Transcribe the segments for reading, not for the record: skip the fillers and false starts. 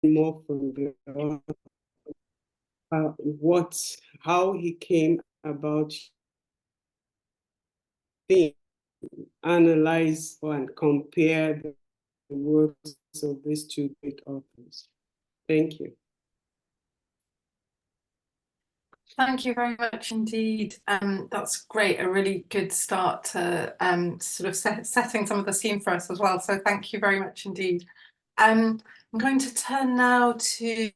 more from the how he came about things, analyze and compare the works of these two great authors. Thank you. Thank you very much indeed. That's great, a really good start to sort of setting some of the scene for us as well. So thank you very much indeed. I'm going to turn now to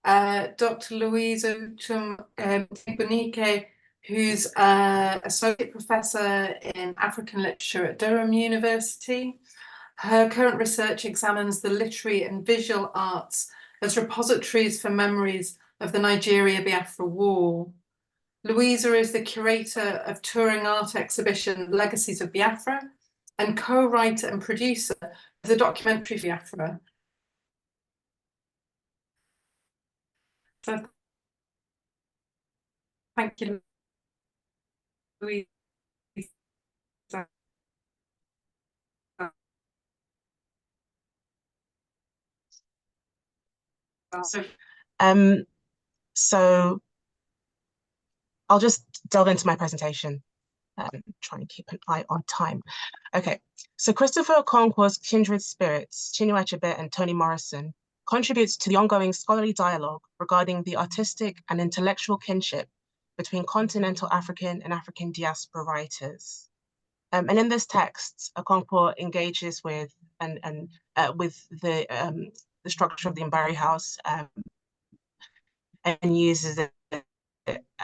Dr. Louise Chum-Bunike, who's Associate Professor in African Literature at Durham University. Her current research examines the literary and visual arts as repositories for memories of the Nigeria-Biafra War. Louisa is the curator of touring art exhibition Legacies of Biafra and co-writer and producer of the documentary Biafra. So, thank you, Louisa. So I'll just delve into my presentation and try and keep an eye on time. Okay, so Christopher Okonkwo's Kindred Spirits, Chinua Achebe and Toni Morrison, contributes to the ongoing scholarly dialogue regarding the artistic and intellectual kinship between continental African and African diaspora writers. And in this text, Okonkwo engages with the structure of the Mbari House and uses it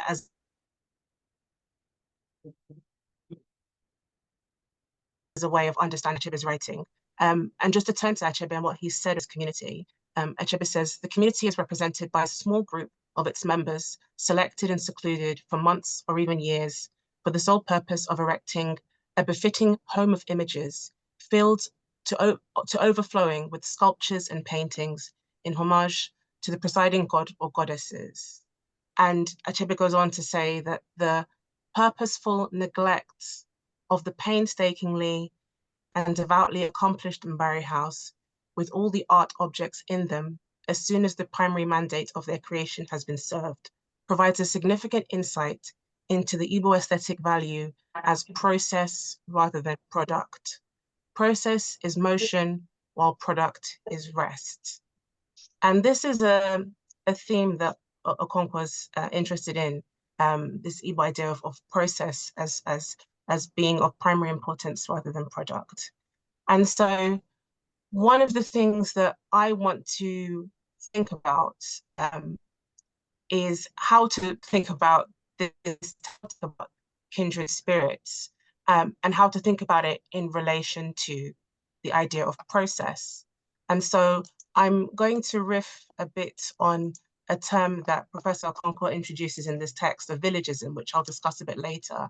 as a way of understanding Achebe's writing. And just to turn to Achebe and what he said as community, Achebe says, the community is represented by a small group of its members, selected and secluded for months or even years, for the sole purpose of erecting a befitting home of images, filled to overflowing with sculptures and paintings in homage to the presiding god or goddesses. And Achebe goes on to say that the purposeful neglect of the painstakingly and devoutly accomplished Mbari House, with all the art objects in them, as soon as the primary mandate of their creation has been served, provides a significant insight into the Igbo aesthetic value as process rather than product. Process is motion, while product is rest. And this is a theme that Okonkwo's interested in, this Igbo idea of process as being of primary importance rather than product. And so one of the things that I want to think about is how to think about this about kindred spirits and how to think about it in relation to the idea of process. And so I'm going to riff a bit on a term that Professor Okonkwo introduces in this text of villagism, which I'll discuss a bit later,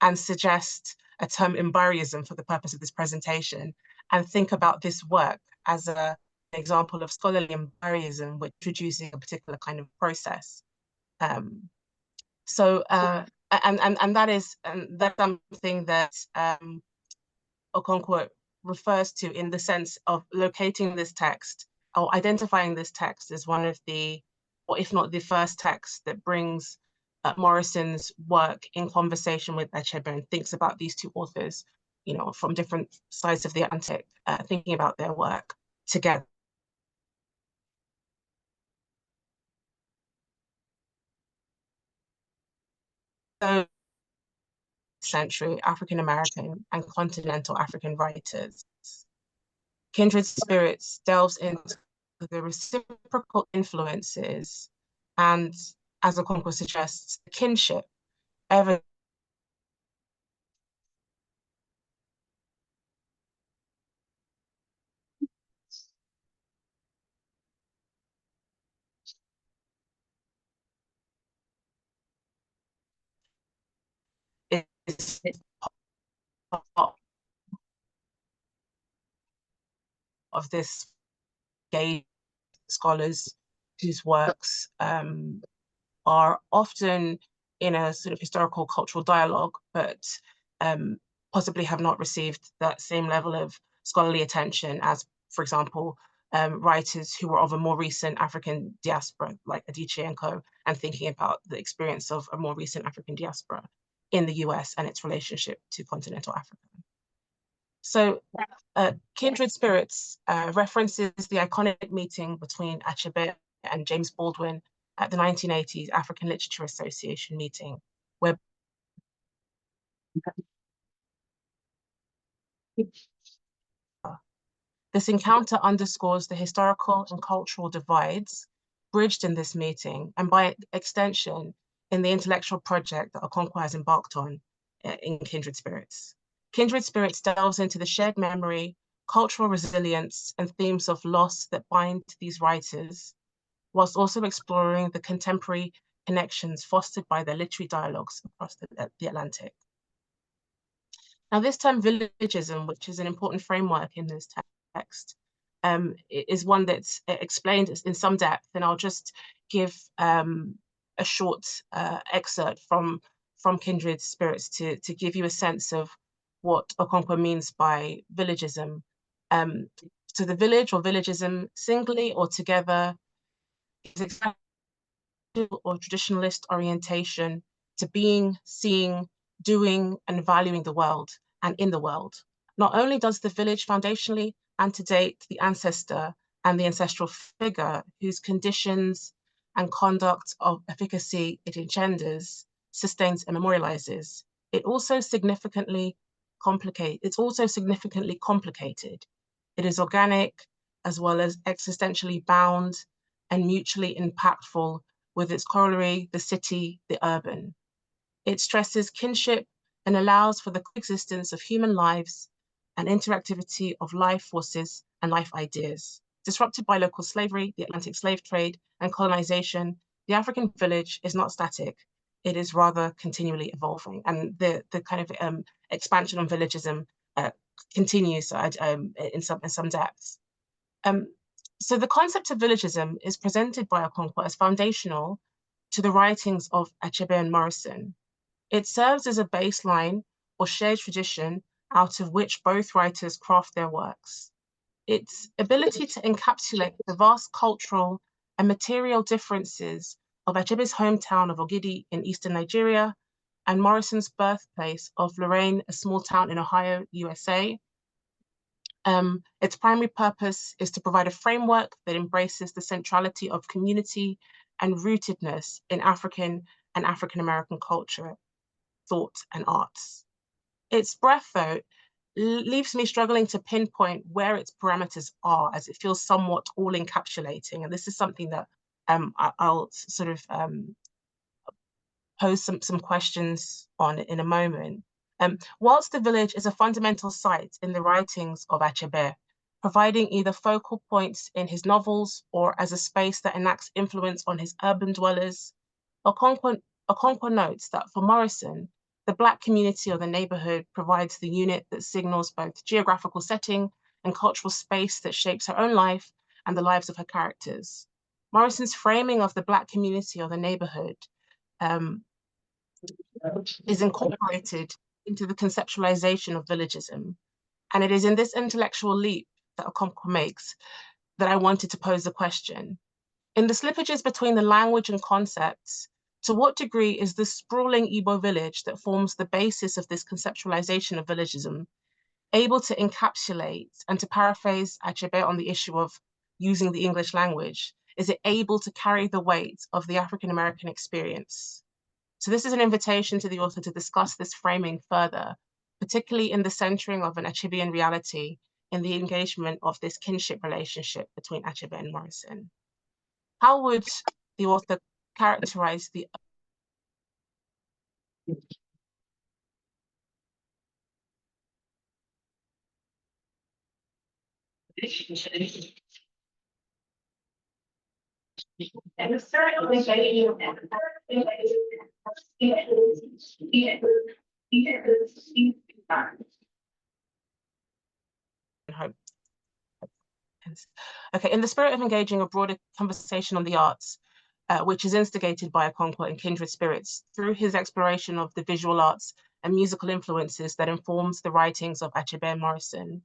and suggest a term Mbariism for the purpose of this presentation, and think about this work as an example of scholarly Mbariism, which introducing a particular kind of process. And that's something that Okonkwo refers to in the sense of locating this text or identifying this text as one of the, or if not the first text that brings Morrison's work in conversation with Achebe and thinks about these two authors, you know, from different sides of the Atlantic, thinking about their work together. So, century African-American and continental African writers. Kindred Spirits delves into the reciprocal influences and, as Okonkwo suggests, kinship ever is part of this gay scholars whose works are often in a sort of historical cultural dialogue, but possibly have not received that same level of scholarly attention as, for example, writers who were of a more recent African diaspora, like Adichie and co, and thinking about the experience of a more recent African diaspora in the US and its relationship to continental Africa. So Kindred Spirits references the iconic meeting between Achebe and James Baldwin at the 1980s African Literature Association meeting, where this encounter underscores the historical and cultural divides bridged in this meeting, and by extension, in the intellectual project that Okonkwo has embarked on in Kindred Spirits. Kindred Spirits delves into the shared memory, cultural resilience, and themes of loss that bind these writers, whilst also exploring the contemporary connections fostered by their literary dialogues across the Atlantic. Now, this term villagism, which is an important framework in this text, is one that's explained in some depth, and I'll just give a short excerpt from Kindred Spirits to give you a sense of what Okonkwo means by villagism. So the village or villagism, singly or together, is exactly or traditionalist orientation to being, seeing, doing, and valuing the world and in the world. Not only does the village foundationally antedate the ancestor and the ancestral figure whose conditions and conduct of efficacy it engenders, sustains and memorializes, it's also significantly complicated. It is organic as well as existentially bound and mutually impactful with its corollary, the city, the urban. It stresses kinship and allows for the coexistence of human lives and interactivity of life forces and life ideas. Disrupted by local slavery, the Atlantic slave trade, and colonization, the African village is not static. It is rather continually evolving. And the kind of expansion on villagism continues in some depths. So the concept of villagism is presented by Okonkwo as foundational to the writings of Achebe and Morrison. It serves as a baseline or shared tradition out of which both writers craft their works. Its ability to encapsulate the vast cultural and material differences of Achebe's hometown of Ogidi in eastern Nigeria and Morrison's birthplace of Lorraine, a small town in Ohio, USA. Its primary purpose is to provide a framework that embraces the centrality of community and rootedness in African and African-American culture, thought, and arts. Its breadth, though, leaves me struggling to pinpoint where its parameters are, as it feels somewhat all-encapsulating. And this is something that I'll sort of pose some questions on in a moment. Whilst the village is a fundamental site in the writings of Achebe, providing either focal points in his novels or as a space that enacts influence on his urban dwellers, Okonkwo notes that for Morrison, the Black community or the neighborhood provides the unit that signals both geographical setting and cultural space that shapes her own life and the lives of her characters. Morrison's framing of the Black community or the neighborhood is incorporated into the conceptualization of villagism. And it is in this intellectual leap that Okonkwo makes that I wanted to pose the question. In the slippages between the language and concepts, to what degree is the sprawling Igbo village that forms the basis of this conceptualization of villagism able to encapsulate, and to paraphrase Achebe on the issue of using the English language, is it able to carry the weight of the African-American experience? So this is an invitation to the author to discuss this framing further, particularly in the centering of an Achebean reality in the engagement of this kinship relationship between Achebe and Morrison. How would the author characterize the Okay, in the spirit of engaging a broader conversation on the arts, which is instigated by Okonkwo and Kindred Spirits through his exploration of the visual arts and musical influences that informs the writings of Achebe and Morrison,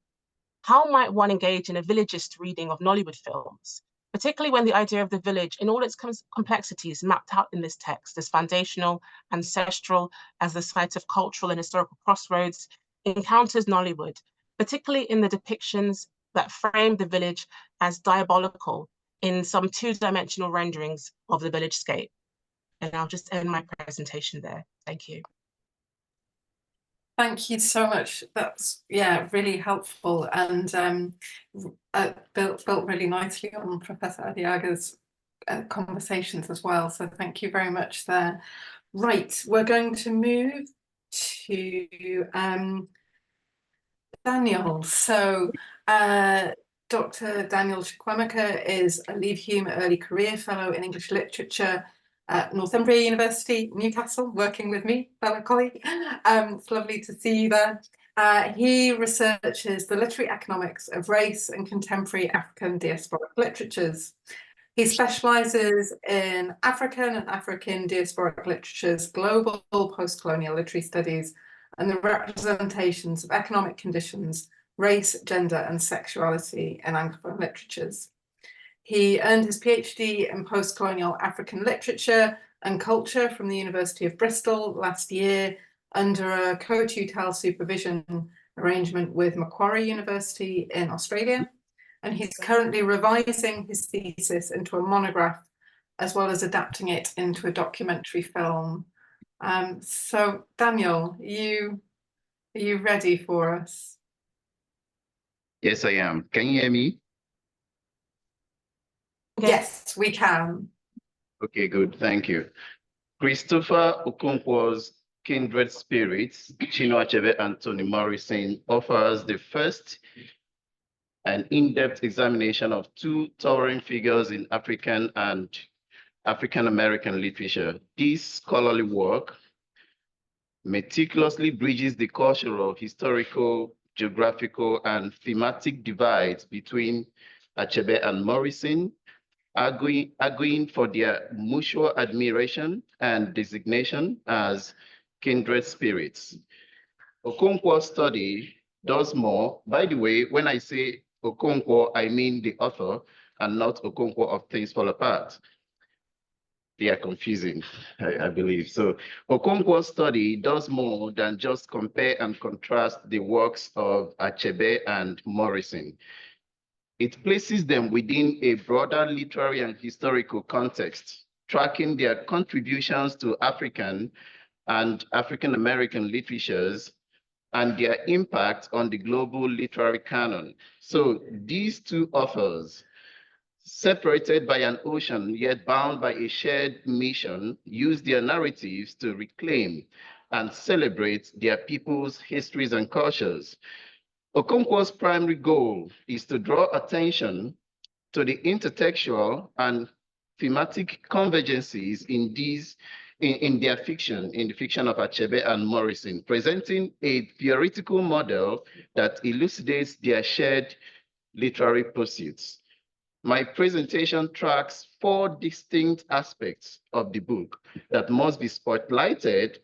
How might one engage in a villagist reading of Nollywood films, particularly when the idea of the village in all its complexities mapped out in this text as foundational, ancestral, as the site of cultural and historical crossroads, encounters Nollywood, particularly in the depictions that frame the village as diabolical in some two-dimensional renderings of the village-scape. And I'll just end my presentation there. Thank you. Thank you so much. That's, yeah, really helpful and built really nicely on Professor Adiaga's conversations as well. So thank you very much there. Right, we're going to move to Daniel. So Dr. Daniel Chukwuemeka is a Leave Hume Early Career Fellow in English Literature at Northumbria University, Newcastle, working with me, fellow colleague. It's lovely to see you there. He researches the literary economics of race and contemporary African diasporic literatures. He specialises in African and African diasporic literatures, global post-colonial literary studies, and the representations of economic conditions, race, gender, and sexuality in Anglophone literatures. He earned his PhD in post-colonial African literature and culture from the University of Bristol last year under a co-tutel supervision arrangement with Macquarie University in Australia. And he's currently revising his thesis into a monograph, as well as adapting it into a documentary film. So Daniel, are you ready for us? Yes, I am. Can you hear me? Yes, we can. Okay, good. Thank you. Christopher Okonkwo's Kindred Spirits, Chinua Achebe and Toni Morrison offers the first and in-depth examination of two towering figures in African and African-American literature. This scholarly work meticulously bridges the cultural, historical, geographical, and thematic divides between Achebe and Morrison, arguing for their mutual admiration and designation as kindred spirits. Okonkwo's study does more. By the way, when I say Okonkwo, I mean the author and not Okonkwo of Things Fall Apart. They are confusing, I believe. So Okonkwo's study does more than just compare and contrast the works of Achebe and Morrison. It places them within a broader literary and historical context, tracking their contributions to African and African-American literatures and their impact on the global literary canon. So these two authors, separated by an ocean, yet bound by a shared mission, use their narratives to reclaim and celebrate their people's histories and cultures. Okonkwo's primary goal is to draw attention to the intertextual and thematic convergences in their fiction, in the fiction of Achebe and Morrison, presenting a theoretical model that elucidates their shared literary pursuits. My presentation tracks four distinct aspects of the book that must be spotlighted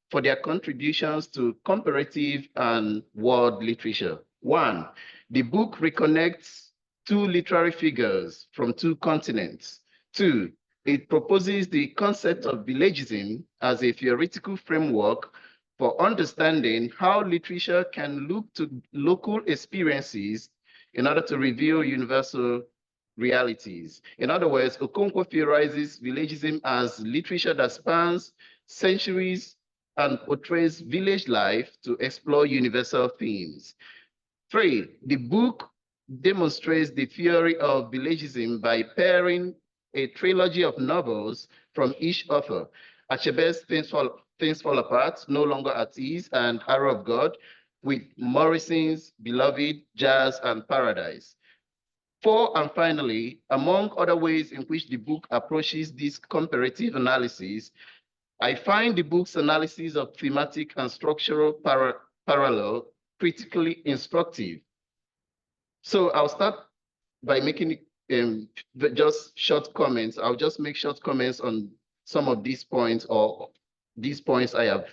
for their contributions to comparative and world literature. One, the book reconnects two literary figures from two continents. Two, it proposes the concept of villagism as a theoretical framework for understanding how literature can look to local experiences in order to reveal universal realities. In other words, Okonkwo theorizes villagism as literature that spans centuries and portrays village life to explore universal themes. Three, the book demonstrates the theory of villagism by pairing a trilogy of novels from each author: Achebe's Things Fall Apart, No Longer at Ease, and Arrow of God, with Morrison's Beloved, Jazz, and Paradise. Four, and finally, among other ways in which the book approaches this comparative analysis, I find the book's analysis of thematic and structural parallel critically instructive. So I'll start by making just short comments. I'll just make short comments on some of these points, or these points I have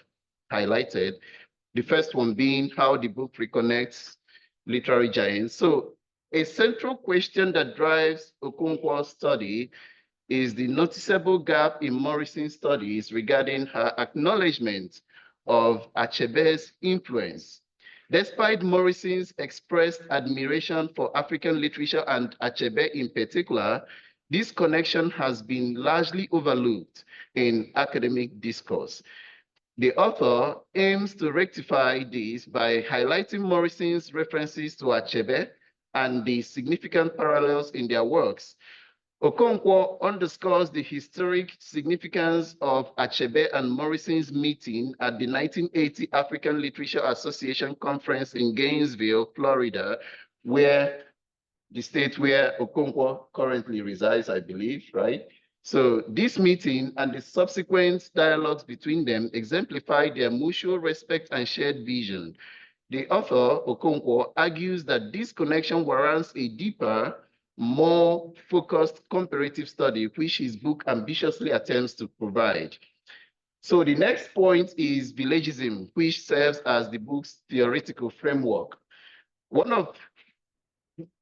highlighted. The first one being how the book reconnects literary giants. So a central question that drives Okonkwo's study is the noticeable gap in Morrison's studies regarding her acknowledgement of Achebe's influence. Despite Morrison's expressed admiration for African literature and Achebe in particular, this connection has been largely overlooked in academic discourse. The author aims to rectify this by highlighting Morrison's references to Achebe and the significant parallels in their works. Okonkwo underscores the historic significance of Achebe and Morrison's meeting at the 1980 African Literature Association Conference in Gainesville, Florida, where the state where Okonkwo currently resides, I believe, right? So this meeting and the subsequent dialogues between them exemplify their mutual respect and shared vision. The author, Okonkwo, argues that this connection warrants a deeper, more focused comparative study, which his book ambitiously attempts to provide. So the next point is villagism, which serves as the book's theoretical framework. One of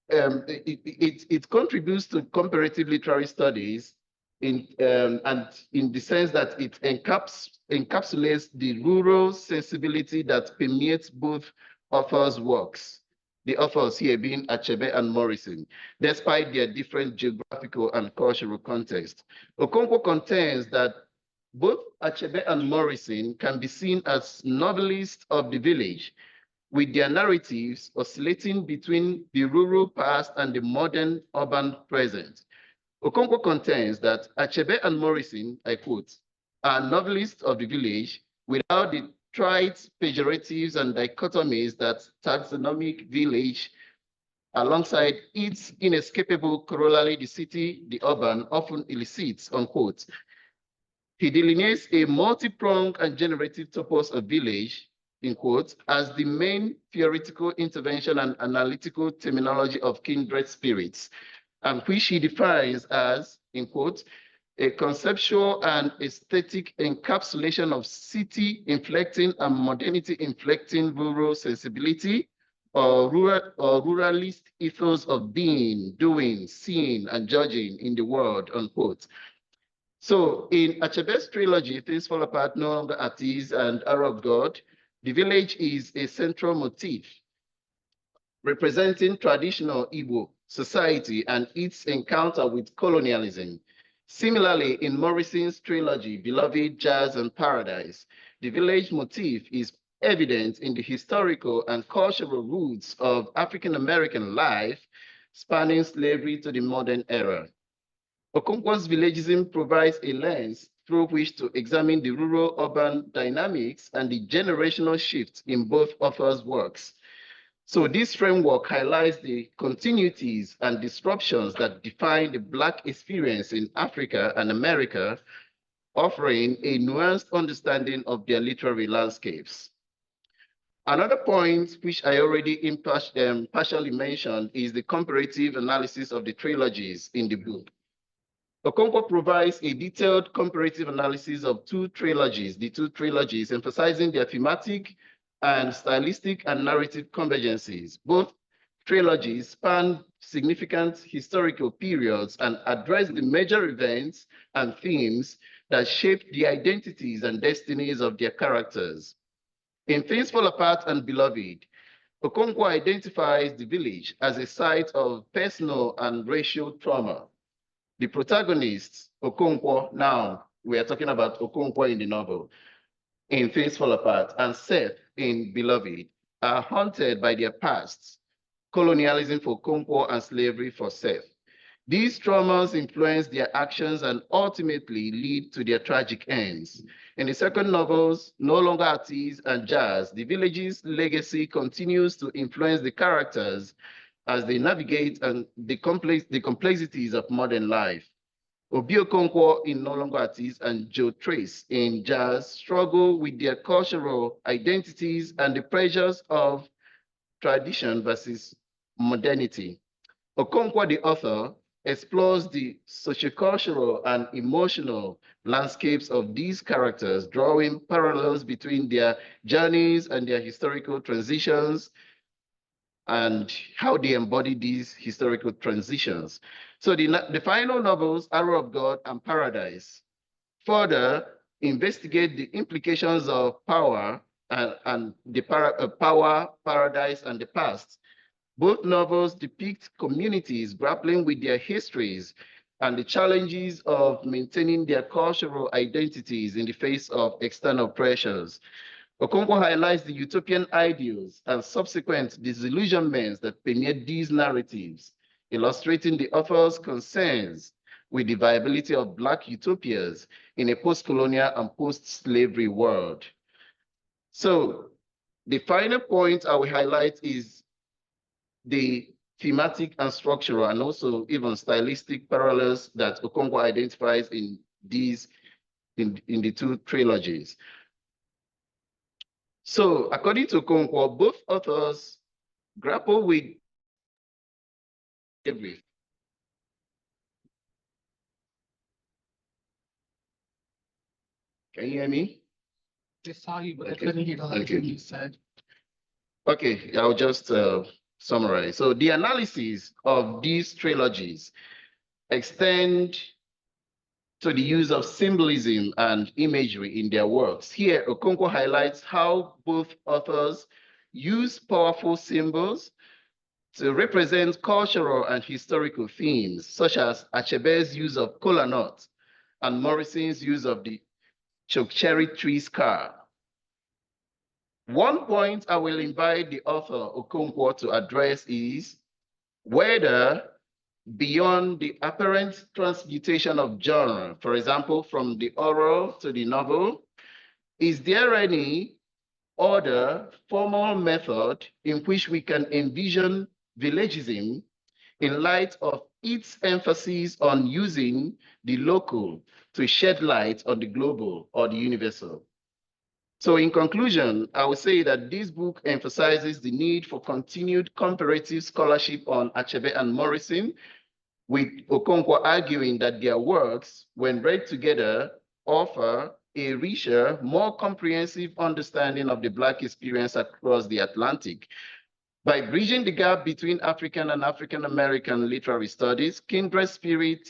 it contributes to comparative literary studies and in the sense that it encapsulates the rural sensibility that permeates both authors' works. The authors here being Achebe and Morrison, despite their different geographical and cultural context. Okonkwo contends that both Achebe and Morrison can be seen as novelists of the village, with their narratives oscillating between the rural past and the modern urban present. Okonkwo contends that Achebe and Morrison, I quote, are novelists of the village without the trite pejoratives and dichotomies that taxonomic village, alongside its inescapable corollary, the city, the urban, often elicits, unquote. He delineates a multi-pronged and generative topos of village, in quotes, as the main theoretical intervention and analytical terminology of kindred spirits, and which he defines as, in quotes, a conceptual and aesthetic encapsulation of city-inflecting and modernity-inflecting rural sensibility or ruralist ethos of being, doing, seeing, and judging in the world, unquote. So in Achebe's trilogy, Things Fall Apart, No Longer At Ease, and Hour of God, the village is a central motif representing traditional Igbo society and its encounter with colonialism. Similarly, in Morrison's trilogy, Beloved, Jazz, and Paradise, the village motif is evident in the historical and cultural roots of African-American life, spanning slavery to the modern era. Okonkwo's villagism provides a lens through which to examine the rural-urban dynamics and the generational shift in both authors' works. So this framework highlights the continuities and disruptions that define the Black experience in Africa and America, offering a nuanced understanding of their literary landscapes. Another point, which I already partially mentioned, is the comparative analysis of the trilogies in the book. Okonkwo provides a detailed comparative analysis of the two trilogies, emphasizing their thematic and stylistic and narrative convergences. Both trilogies span significant historical periods and address the major events and themes that shaped the identities and destinies of their characters. In Things Fall Apart and Beloved, Okonkwo identifies the village as a site of personal and racial trauma. The protagonists, Okonkwo, now we are talking about Okonkwo in the novel, in Things Fall Apart, and Seth in Beloved, are haunted by their pasts, colonialism for Okonkwo and slavery for Seth. These traumas influence their actions and ultimately lead to their tragic ends. In the second novels, No Longer At Ease and Jazz, the village's legacy continues to influence the characters as they navigate the complexities of modern life. Obi Okonkwo in No Longer At Ease and Joe Trace in Jazz struggle with their cultural identities and the pressures of tradition versus modernity. Okonkwo, the author, explores the sociocultural and emotional landscapes of these characters, drawing parallels between their journeys and their historical transitions, and how they embody these historical transitions. So the final novels, Arrow of God and Paradise, further investigate the implications of power and the power, paradise, and the past. Both novels depict communities grappling with their histories and the challenges of maintaining their cultural identities in the face of external pressures. Okonkwo highlights the utopian ideals and subsequent disillusionments that permeate these narratives, illustrating the author's concerns with the viability of Black utopias in a post-colonial and post-slavery world. So the final point I will highlight is the thematic and structural and also even stylistic parallels that Okonkwo identifies in these in the two trilogies. So according to Okonkwo, both authors grapple with slavery. Can you hear me? I saw you, but I Okay. couldn't hear the last Okay. thing you said. Okay, I'll just summarize. So the analysis of these trilogies extend to the use of symbolism and imagery in their works. Here, Okonkwo highlights how both authors use powerful symbols to represent cultural and historical themes, such as Achebe's use of kola nut and Morrison's use of the chokecherry tree scar. One point I will invite the author Okonkwo to address is whether, beyond the apparent transmutation of genre, for example, from the oral to the novel, is there any other formal method in which we can envision villagism in light of its emphasis on using the local to shed light on the global or the universal? So in conclusion, I would say that this book emphasizes the need for continued comparative scholarship on Achebe and Morrison, with Okonkwo arguing that their works, when read together, offer a richer, more comprehensive understanding of the Black experience across the Atlantic. By bridging the gap between African and African-American literary studies, Kindred Spirit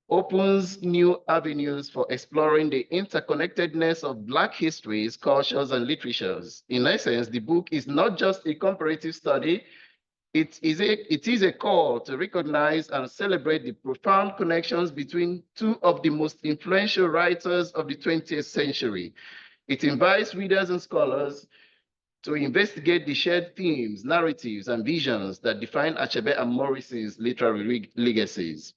opens new avenues for exploring the interconnectedness of Black histories, cultures, and literatures. In essence, the book is not just a comparative study, it is a call to recognize and celebrate the profound connections between two of the most influential writers of the 20th century. It invites readers and scholars to investigate the shared themes, narratives, and visions that define Achebe and Morrison's literary legacies.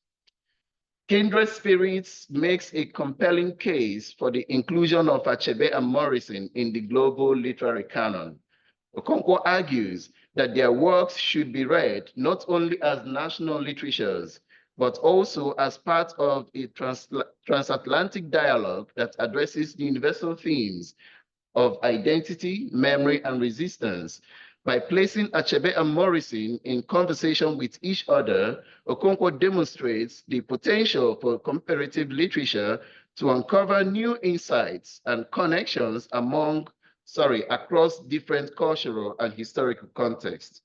Kindred Spirits makes a compelling case for the inclusion of Achebe and Morrison in the global literary canon. Okonkwo argues that their works should be read not only as national literatures, but also as part of a transatlantic dialogue that addresses universal themes of identity, memory, and resistance. By placing Achebe and Morrison in conversation with each other, Okonkwo demonstrates the potential for comparative literature to uncover new insights and connections across different cultural and historical contexts.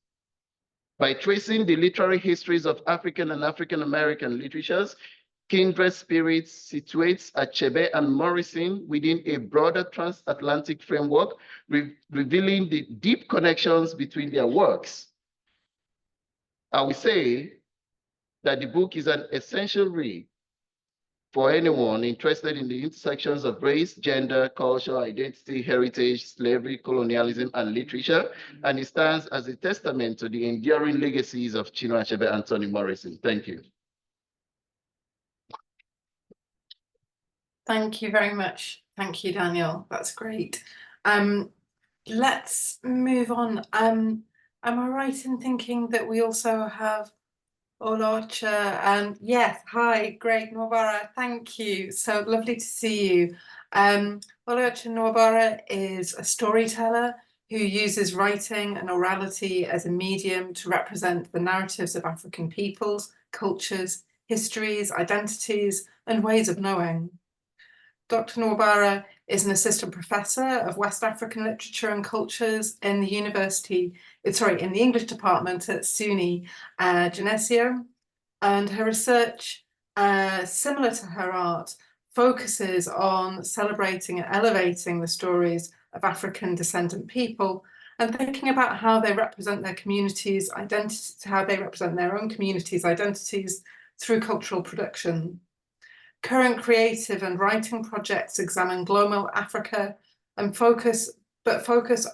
By tracing the literary histories of African and African-American literatures, Kindred Spirits situates Achebe and Morrison within a broader transatlantic framework, revealing the deep connections between their works. I would say that the book is an essential read for anyone interested in the intersections of race, gender, culture, identity, heritage, slavery, colonialism, and literature, and it stands as a testament to the enduring legacies of Chinua Achebe and Toni Morrison. Thank you. Thank you very much. Thank you, Daniel. That's great. Let's move on. Am I right in thinking that we also have Olocha? And yes, hi, great, Nwabara, thank you. So lovely to see you. Olocha Nwabara is a storyteller who uses writing and orality as a medium to represent the narratives of African peoples, cultures, histories, identities, and ways of knowing. Dr. Nwabara is an assistant professor of West African literature and cultures in the in the English department at SUNY Geneseo, and her research, similar to her art, focuses on celebrating and elevating the stories of African descendant people and thinking about how they represent their communities' identity, how they represent their own communities' identities through cultural production. Current creative and writing projects examine global Africa and focus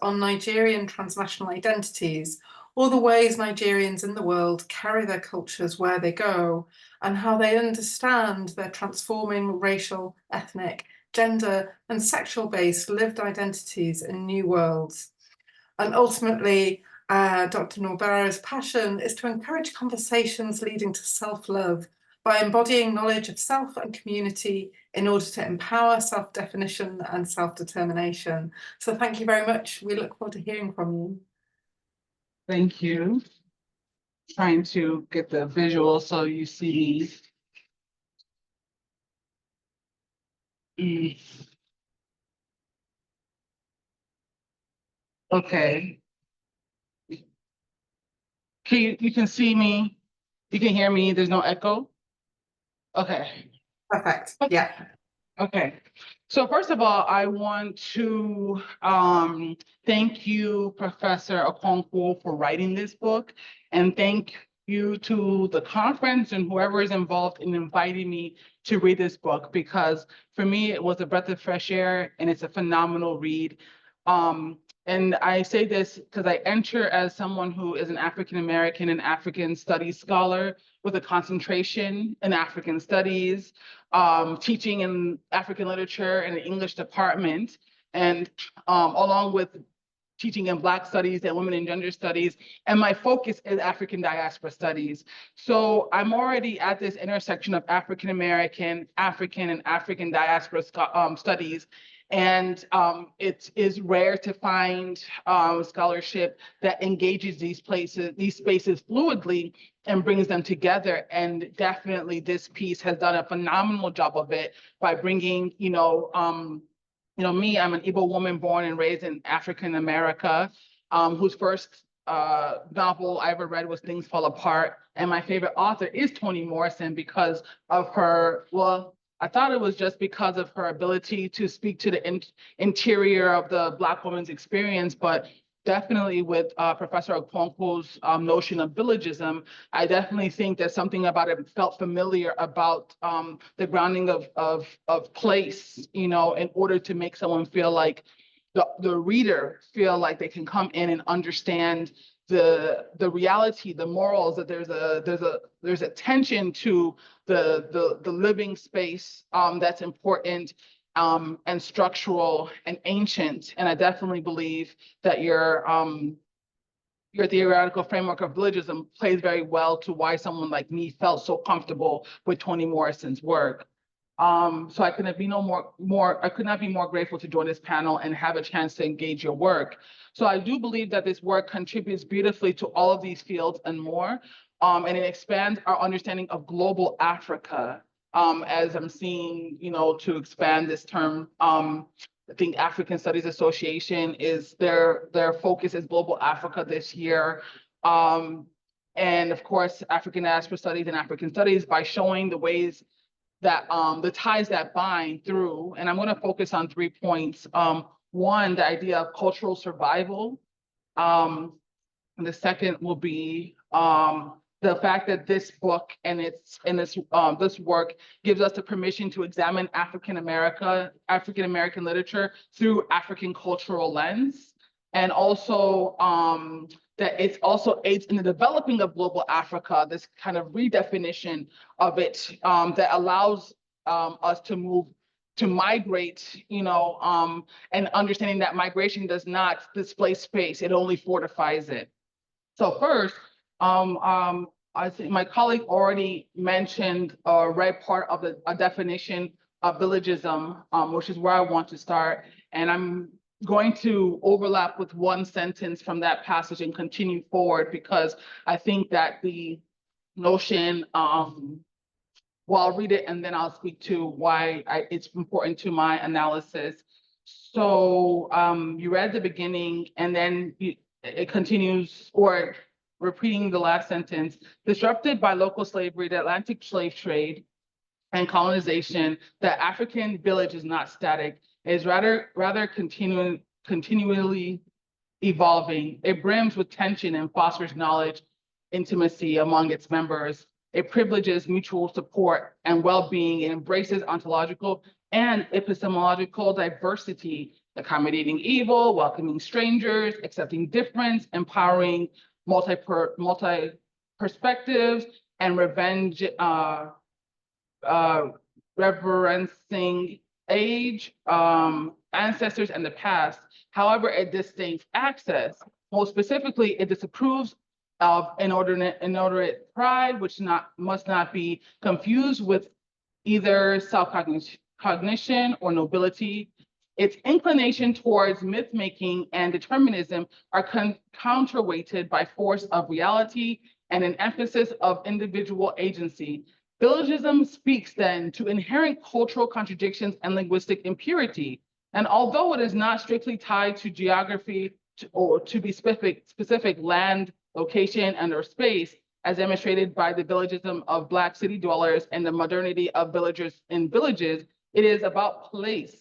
on Nigerian transnational identities, or the ways Nigerians in the world carry their cultures where they go, and how they understand their transforming racial, ethnic, gender, and sexual-based lived identities in new worlds. And ultimately, Dr. Nwabara's passion is to encourage conversations leading to self-love by embodying knowledge of self and community in order to empower self-definition and self-determination. So thank you very much. We look forward to hearing from you. Thank you. Trying to get the visual so you see these. Okay. You can see me, you can hear me, there's no echo? Okay. Perfect, yeah. Okay, so first of all, I want to thank you, Professor Okonkwo, for writing this book, and thank you to the conference and whoever is involved in inviting me to read this book, because for me, it was a breath of fresh air and it's a phenomenal read. And I say this because I enter as someone who is an African-American and African studies scholar with a concentration in African studies, teaching in African literature in the English department, and along with teaching in Black studies and women and gender studies. And my focus is African diaspora studies. So I'm already at this intersection of African-American, African, and African diaspora studies. And it is rare to find scholarship that engages these spaces fluidly and brings them together. And definitely this piece has done a phenomenal job of it by bringing, me, I'm an Igbo woman born and raised in African America, whose first novel I ever read was Things Fall Apart. And my favorite author is Toni Morrison because of her, I thought it was just because of her ability to speak to the interior of the Black woman's experience, but definitely with Professor Okonkwo's notion of villagism, I definitely think that something about it felt familiar about the grounding of place, in order to make someone feel like the reader feel like they can come in and understand the reality, the morals, that there's a tension to the living space that's important and structural and ancient. And I definitely believe that your theoretical framework of villagism plays very well to why someone like me felt so comfortable with Toni Morrison's work. So I could not be more grateful to join this panel and have a chance to engage your work. So I do believe that this work contributes beautifully to all of these fields and more, and it expands our understanding of global Africa, as I'm seeing, to expand this term. I think African Studies Association is their focus is global Africa this year. And of course, African Diaspora Studies and African Studies by showing the ways that the ties that bind through, and I'm going to focus on 3 points. One, the idea of cultural survival. And the second will be the fact that this book and this work gives us the permission to examine African American literature through African cultural lens, and also that it also aids in the developing of global Africa, this kind of redefinition of it that allows us to migrate, and understanding that migration does not displace space, it only fortifies it. So first, I think my colleague already mentioned or read part of a definition of villagism, which is where I want to start. And I'm going to overlap with one sentence from that passage and continue forward, because I think that the notion well, I'll read it and then I'll speak to why it's important to my analysis. So you read the beginning and then it continues, or repeating the last sentence, disrupted by local slavery, the Atlantic slave trade, and colonization, the African village is not static. It is rather continually evolving. It brims with tension and fosters knowledge, intimacy among its members. It privileges mutual support and well-being. It embraces ontological and epistemological diversity, accommodating evil, welcoming strangers, accepting difference, empowering multi-perspectives, and reverencing age, ancestors, and the past. However, it disdains access. Most specifically, it disapproves of inordinate pride, which must not be confused with either self-cognition or nobility. Its inclination towards myth-making and determinism are counterweighted by force of reality and an emphasis of individual agency. Villagism speaks then to inherent cultural contradictions and linguistic impurity. And although it is not strictly tied to geography or to be specific land, location, and/or space, as demonstrated by the villagism of Black city dwellers and the modernity of villagers in villages, it is about place.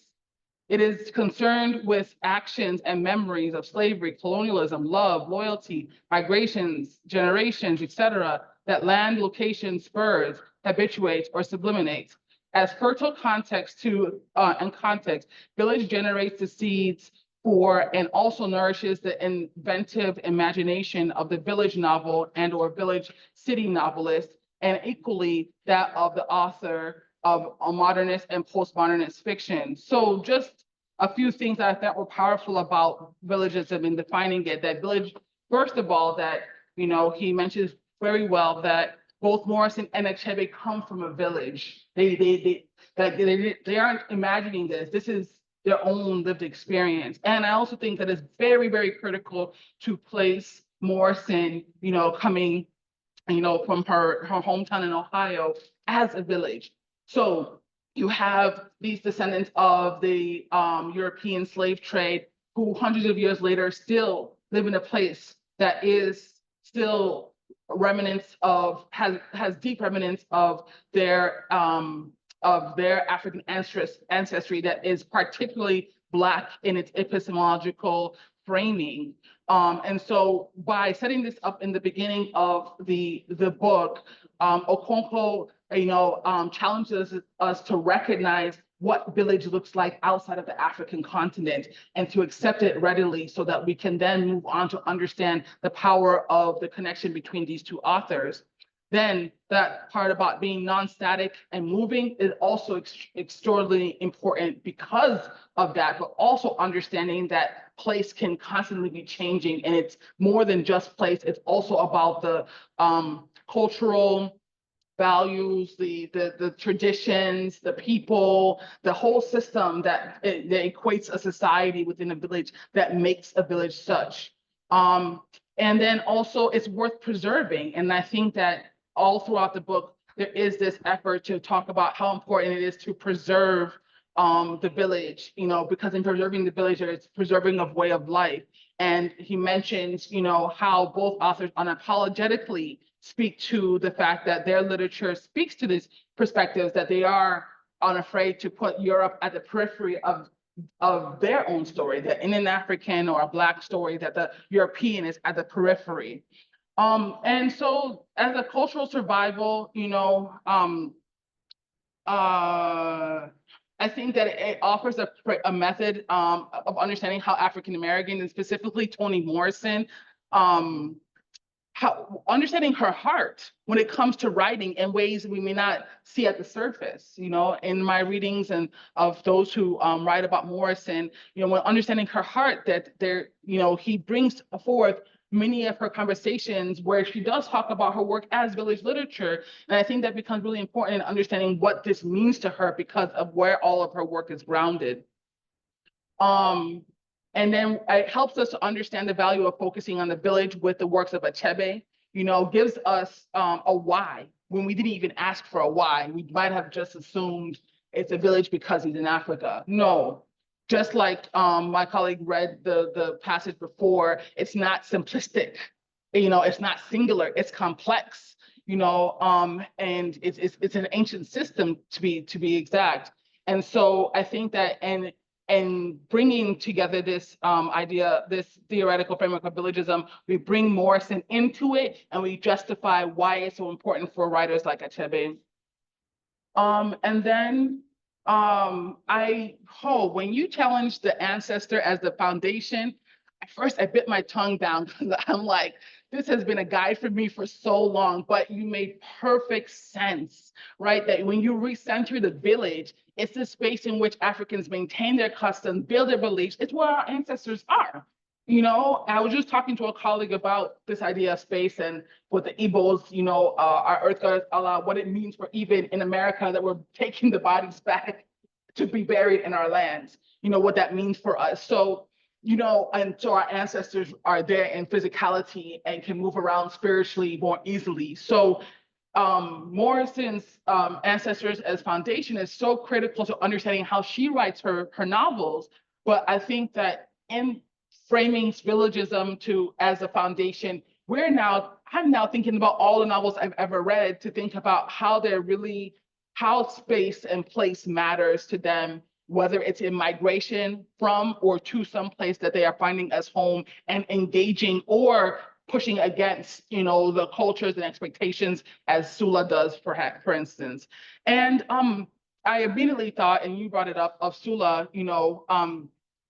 It is concerned with actions and memories of slavery, colonialism, love, loyalty, migrations, generations, etc., that land, location spurs, habituates, or subliminates. As fertile context and context, village generates the seeds for and also nourishes the inventive imagination of the village novel and/or village city novelist, and equally that of the author of a modernist and postmodernist fiction. So just a few things that I thought were powerful about villagism in defining it. That village, first of all, that he mentions very well that both Morrison and Achebe come from a village. They aren't imagining this. This is their own lived experience. And I also think that it's very, very critical to place Morrison, coming, from her hometown in Ohio as a village. So you have these descendants of the European slave trade who hundreds of years later still live in a place that is still remnants of, has deep remnants of their African ancestry that is particularly Black in its epistemological framing. And so by setting this up in the beginning of the book, Okonkwo, challenges us to recognize what village looks like outside of the African continent and to accept it readily so that we can then move on to understand the power of the connection between these two authors. Then that part about being non-static and moving is also extraordinarily important because of that, but also understanding that place can constantly be changing, and it's more than just place. It's also about the cultural values, the traditions, the people, the whole system that equates a society within a village that makes a village such. And then also it's worth preserving. And I think that all throughout the book, there is this effort to talk about how important it is to preserve the village, because in preserving the village, it's preserving of way of life. And he mentions, how both authors unapologetically speak to the fact that their literature speaks to these perspectives, that they are unafraid to put Europe at the periphery of their own story, that in an African or a Black story, that the European is at the periphery. And so as a cultural survival, I think that it offers a method of understanding how African Americans, and specifically Toni Morrison, understanding her heart when it comes to writing in ways we may not see at the surface. In my readings and of those who write about Morrison, when understanding her heart, that he brings forth many of her conversations where she does talk about her work as village literature. And I think that becomes really important in understanding what this means to her because of where all of her work is grounded. And then it helps us to understand the value of focusing on the village with the works of Achebe, gives us a why when we didn't even ask for a why. We might have just assumed it's a village because he's in Africa. No, just like my colleague read the passage before, it's not simplistic, it's not singular, it's complex, and it's an ancient system to be exact. And so I think that and bringing together this idea, this theoretical framework of villagism, we bring Morrison into it and we justify why it's so important for writers like Achebe. And then when you challenge the ancestor as the foundation, at first I bit my tongue down because I'm like, this has been a guide for me for so long, but you made perfect sense, right? That when you recenter the village, it's the space in which Africans maintain their customs, build their beliefs. It's where our ancestors are. I was just talking to a colleague about this idea of space and with the Igbos, our earth goddess Allah, what it means for even in America that we're taking the bodies back to be buried in our lands, what that means for us. So, and so our ancestors are there in physicality and can move around spiritually more easily. So Morrison's ancestors as foundation is so critical to understanding how she writes her novels. But I think that in framing villagism as a foundation, I'm now thinking about all the novels I've ever read to think about how space and place matters to them, whether it's in migration from or to some place that they are finding as home and engaging or pushing against, the cultures and expectations as Sula does, for instance. And I immediately thought, and you brought it up, of Sula,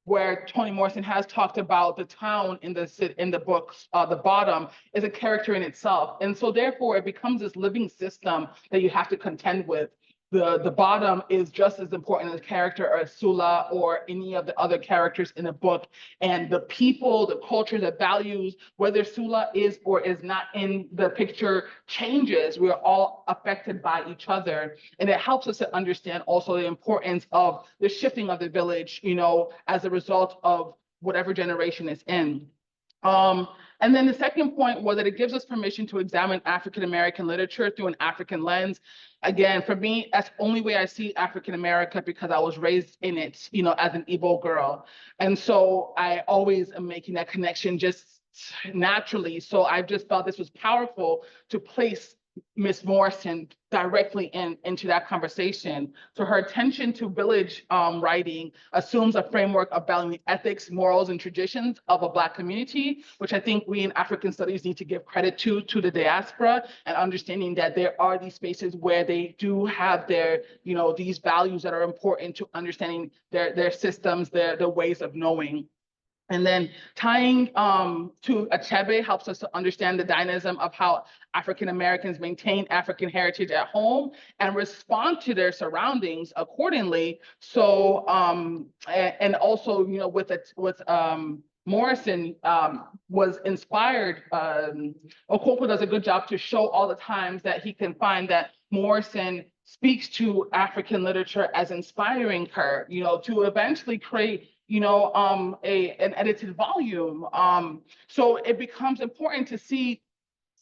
where Toni Morrison has talked about the town in the books, the bottom is a character in itself. And so therefore it becomes this living system that you have to contend with. The bottom is just as important as character as Sula or any of the other characters in the book. And the people, the culture, the values, whether Sula is or is not in the picture changes. We're all affected by each other. And it helps us to understand also the importance of the shifting of the village, as a result of whatever generation it's in. And then the second point was that it gives us permission to examine African-American literature through an African lens. Again, for me, that's the only way I see African America because I was raised in it, as an Igbo girl. And so I always am making that connection just naturally. So I just felt this was powerful to place Miss Morrison directly into that conversation. So her attention to village writing assumes a framework of valuing ethics, morals, and traditions of a Black community, which I think we in African studies need to give credit to the diaspora, and understanding that there are these spaces where they do have their, these values that are important to understanding their systems, their ways of knowing. And then tying to Achebe helps us to understand the dynamism of how African Americans maintain African heritage at home and respond to their surroundings accordingly. So, and also, with Morrison was inspired. Okonkwo does a good job to show all the times that he can find that Morrison speaks to African literature as inspiring her, to eventually create an edited volume. So it becomes important to see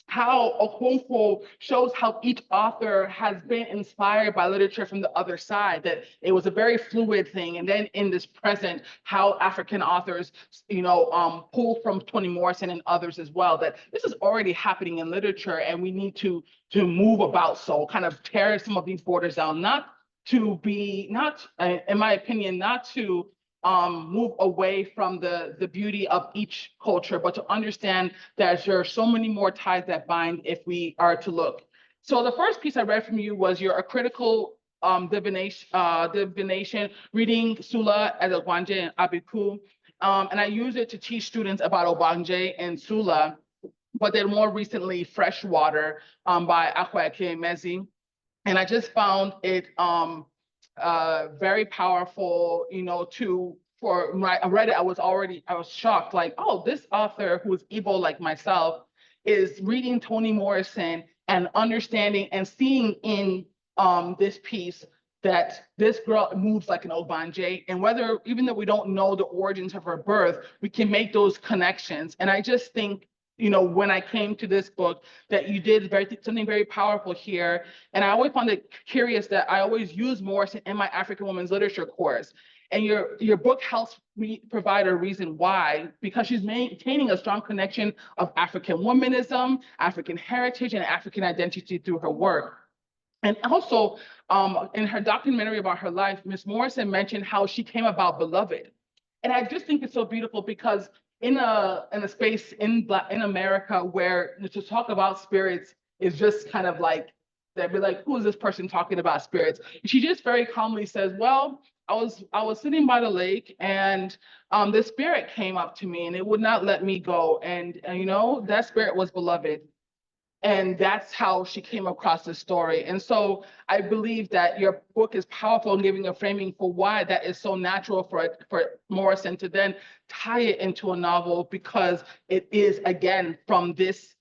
how Okonkwo shows how each author has been inspired by literature from the other side, that it was a very fluid thing. And then in this present, how African authors, pull from Toni Morrison and others as well, that this is already happening in literature and we need to move about, so kind of tear some of these borders down, in my opinion, not to move away from the beauty of each culture, but to understand that there are so many more ties that bind if we are to look. So the first piece I read from you was a critical divination, reading Sula as Ogbanje and Abiku. And I use it to teach students about Ogbanje and Sula, but then more recently, Freshwater by Achebe. And I just found it very powerful, when I read it, I was shocked, like, oh, this author who's Igbo like myself is reading Toni Morrison and understanding and seeing in this piece that this girl moves like an Ogbanje, and even though we don't know the origins of her birth, we can make those connections. And I just think, you know, when I came to this book, that you did something very powerful here. And I always found it curious that I always use Morrison in my African Women's Literature course. And your book helps me provide a reason why, because she's maintaining a strong connection of African womanism, African heritage, and African identity through her work. And also, in her documentary about her life, Miss Morrison mentioned how she came about Beloved. And I just think it's so beautiful because in a space in America where to talk about spirits is just kind of like, they'd be like, who is this person talking about spirits? She just very calmly says, well, I was sitting by the lake and this spirit came up to me and it would not let me go. And you know, that spirit was Beloved. And that's how she came across this story. And so I believe that your book is powerful in giving a framing for why that is so natural for Morrison to then tie it into a novel, because it is, again, from this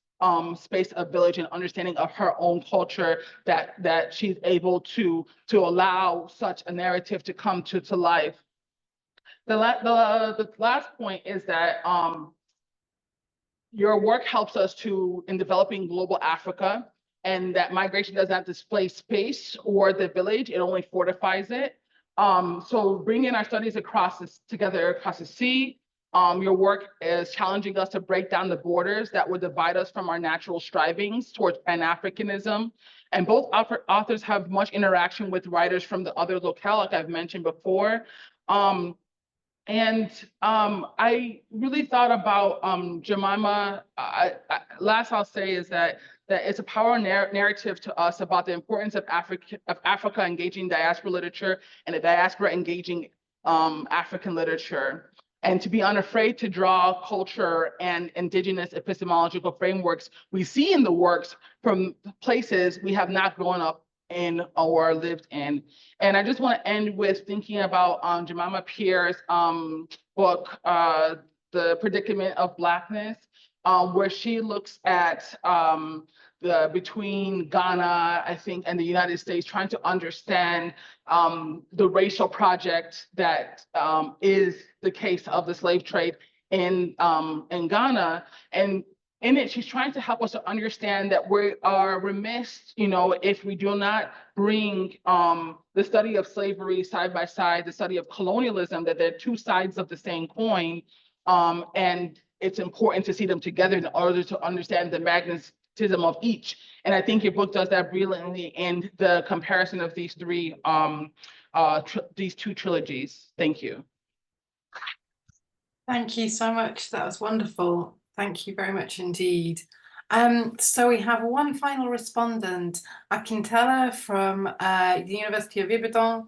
space of village and understanding of her own culture that she's able to allow such a narrative to come to life. The last point is that your work helps us in developing global Africa, and that migration does not displace space or the village, it only fortifies it. So bringing our studies together across the sea, your work is challenging us to break down the borders that would divide us from our natural strivings towards Pan-Africanism. And both authors have much interaction with writers from the other locale, like I've mentioned before. I really thought about Jemima. Last I'll say is that it's a power narrative to us about the importance of Africa engaging diaspora literature and the diaspora engaging African literature, and to be unafraid to draw culture and indigenous epistemological frameworks we see in the works from places we have not grown up in or lived in. And I just want to end with thinking about Jemima Pierre's book, The Predicament of Blackness, where she looks at between Ghana, I think, and the United States, trying to understand the racial project that is the case of the slave trade in Ghana. And in it, she's trying to help us to understand that we are remiss, you know, if we do not bring the study of slavery side by side, the study of colonialism, that they're two sides of the same coin. And it's important to see them together in order to understand the magnetism of each. And I think your book does that brilliantly in the comparison of these these two trilogies. Thank you. Thank you so much. That was wonderful. Thank you very much indeed. So we have one final respondent, Akintela from the University of Ibadan.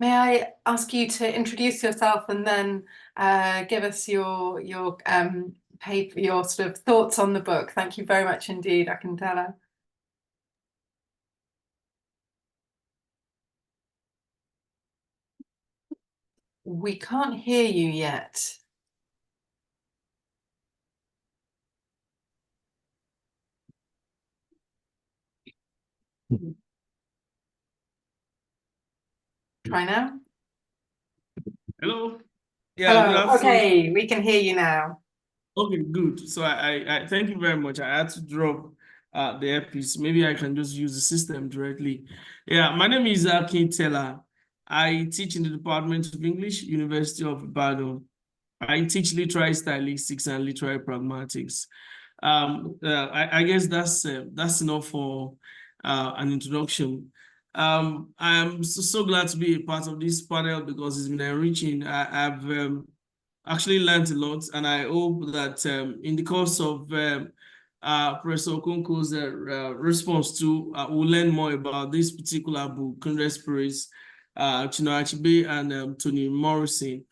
May I ask you to introduce yourself and then give us your sort of thoughts on the book. Thank you very much indeed, Akintela. We can't hear you yet. Try now. Hello. Yeah. Hello. Okay, we can hear you now. Okay, good. So I thank you very much. I had to drop the earpiece. Maybe I can just use the system directly. Yeah, my name is Akintela. I teach in the Department of English, University of Ibadan. I teach literary stylistics and literary pragmatics. I guess that's enough for an introduction. I'm so glad to be a part of this panel because it's been enriching. I've actually learned a lot, and I hope that in the course of Professor Okonkwo's response to, we'll learn more about this particular book, Kindred Spirits, Chinua Achebe and Toni Morrison.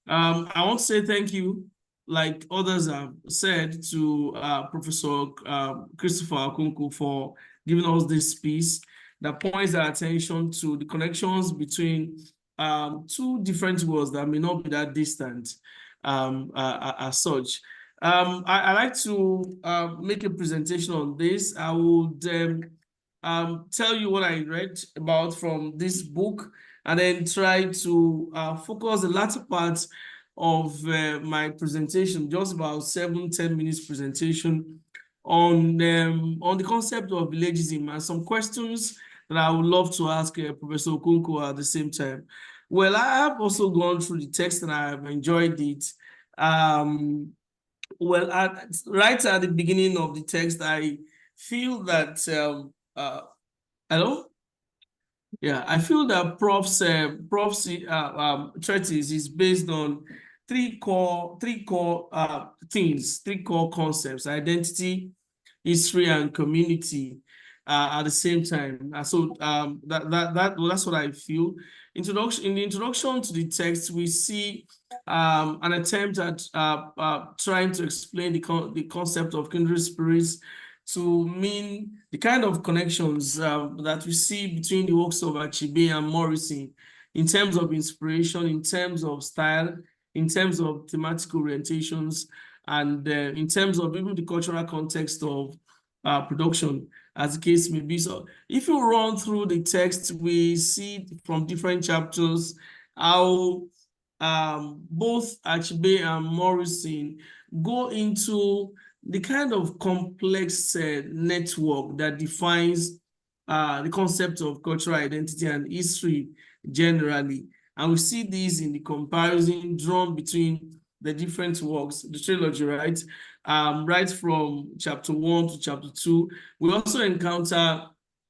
I want to say thank you, like others have said, to Professor Christopher Okonkwo for giving us this piece that points our attention to the connections between two different worlds that may not be that distant as such. I like to make a presentation on this. I would tell you what I read about from this book, and then try to focus the latter part of my presentation, just about 7-10 minutes presentation on the concept of villagism and some questions that I would love to ask Professor Okonkwo at the same time. Well, I have also gone through the text and I have enjoyed it. Well, right at the beginning of the text, I feel that, hello? Yeah, I feel that Prof's treatise is based on three core things, three core concepts: identity, history, and community at the same time. So that's what I feel. In the introduction to the text, we see an attempt at trying to explain the concept of kindred spirits to mean the kind of connections that we see between the works of Achebe and Morrison in terms of inspiration, in terms of style, in terms of thematic orientations, and in terms of even the cultural context of production, as the case may be. So if you run through the text, we see from different chapters how both Achebe and Morrison go into the kind of complex network that defines the concept of cultural identity and history generally. And we see this in the comparison drawn between the different works, the trilogy, right? Right from chapter 1 to chapter 2. We also encounter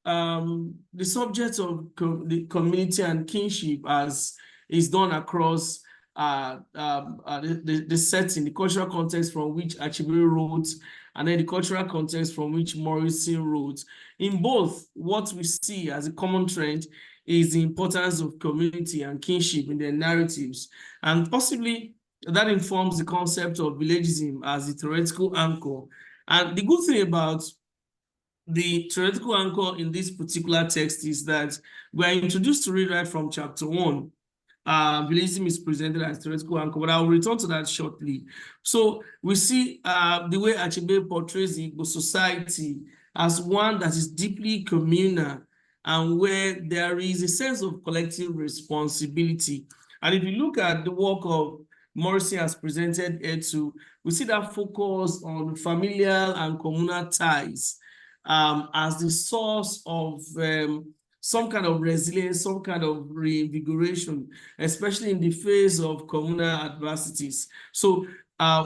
the subject of the community and kinship as is done across the setting, the cultural context from which Achebe wrote, and then the cultural context from which Morrison wrote. In both, what we see as a common trend is the importance of community and kinship in their narratives, and possibly that informs the concept of villagism as the theoretical anchor. And the good thing about the theoretical anchor in this particular text is that we are introduced to it right from chapter 1. Villagism is presented as theoretical anchor, but I will return to that shortly. So we see the way Achebe portrays the Igbo society as one that is deeply communal and where there is a sense of collective responsibility. And if you look at the work of Morrison as presented here too, we see that focus on familial and communal ties as the source of some kind of resilience, some kind of reinvigoration, especially in the face of communal adversities. So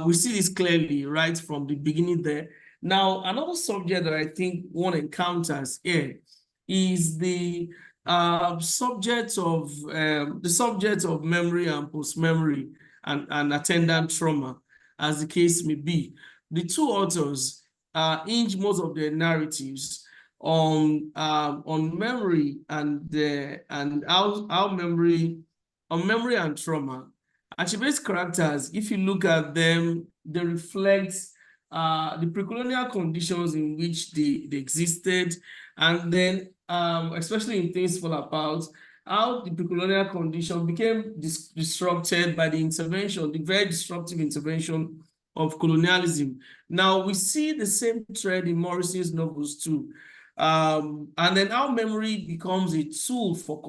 we see this clearly right from the beginning there. Now, another subject that I think one encounters here is the subject of memory and post-memory and attendant trauma, as the case may be. The two authors hinge most of their narratives on memory and how memory and trauma. Achebe's characters, if you look at them, they reflect the pre-colonial conditions in which they existed, and then especially in Things Fall Apart, how the pre-colonial condition became disrupted by the intervention, the very disruptive intervention of colonialism. Now we see the same thread in Morrison's novels too. And then how memory becomes a tool for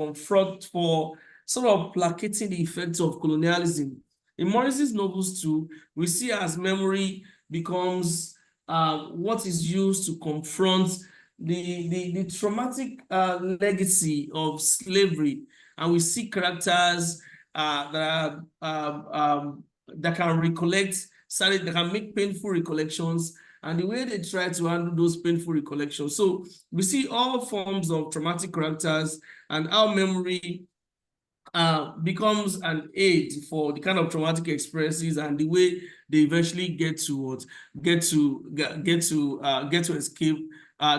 sort of placating the effects of colonialism. In Morrison's novels too, we see as memory becomes what is used to confront the traumatic legacy of slavery, and we see characters that can recollect, that can make painful recollections, and the way they try to handle those painful recollections. So we see all forms of traumatic characters and how memory becomes an aid for the kind of traumatic experiences and the way they eventually get to escape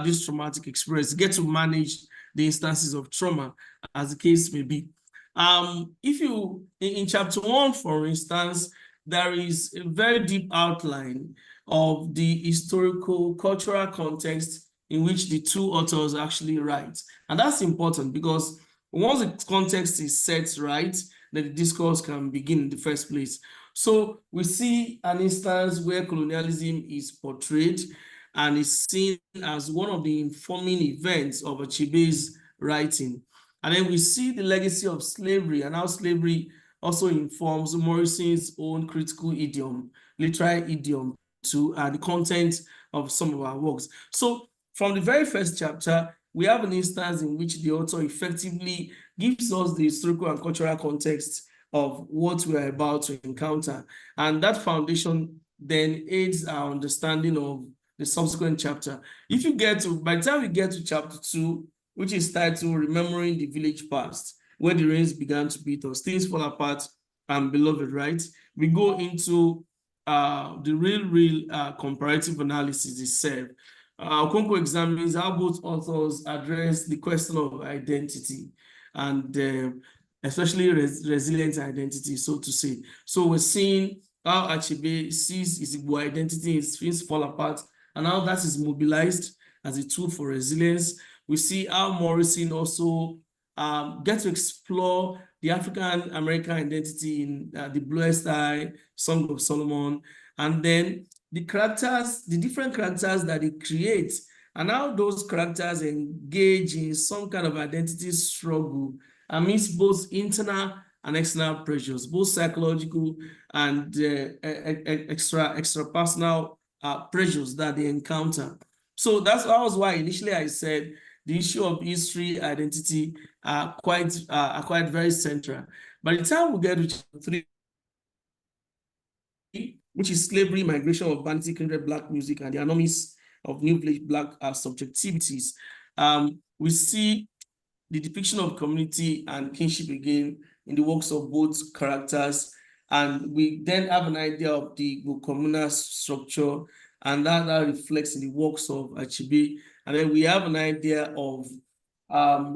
this traumatic experience, get to manage the instances of trauma, as the case may be. If you, in chapter 1, for instance, there is a very deep outline of the historical cultural context in which the two authors actually write. And that's important because once the context is set right, then the discourse can begin in the first place. So we see an instance where colonialism is portrayed and is seen as one of the informing events of Achebe's writing. And then we see the legacy of slavery and how slavery also informs Morrison's own critical idiom, literary idiom too, and the content of some of our works. So from the very first chapter, we have an instance in which the author effectively gives us the historical and cultural context of what we are about to encounter. And that foundation then aids our understanding of the subsequent chapter. If you get to, by the time we get to chapter 2, which is titled Remembering the Village Past, where the rains began to beat us, things fall apart, and beloved, right? We go into the real comparative analysis itself. Okonkwo examines how both authors address the question of identity and especially resilient identity, so to say. So we're seeing how Achebe sees his Igbo identity, his things fall apart, and how that is mobilized as a tool for resilience. We see how Morrison also gets to explore the African-American identity in the Bluest Eye, Song of Solomon, and then the characters, the different characters that he creates, and how those characters engage in some kind of identity struggle amidst both internal and external pressures, both psychological and extra personal pressures that they encounter. So that was why initially I said the issue of history, identity are quite very central. By the time we get to chapter 3, which is slavery, migration of vanity, kindred black music, and the anomalies of new village black subjectivities, we see the depiction of community and kinship again in the works of both characters. And we then have an idea of the communal structure, and that reflects in the works of Achebe. And then we have an idea of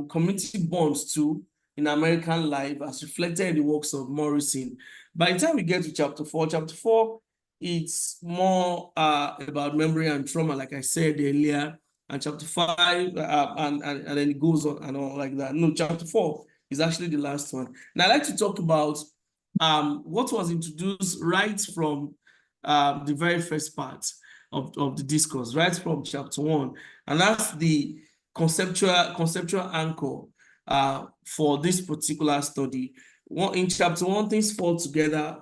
community bonds too in American life as reflected in the works of Morrison. By the time we get to chapter 4, it's more about memory and trauma, like I said earlier. And chapter 5, and then it goes on and all like that. No, chapter 4 is actually the last one. Now I'd like to talk about what was introduced right from the very first part of the discourse, right from chapter 1. And that's the conceptual anchor for this particular study. In chapter 1, things fall together,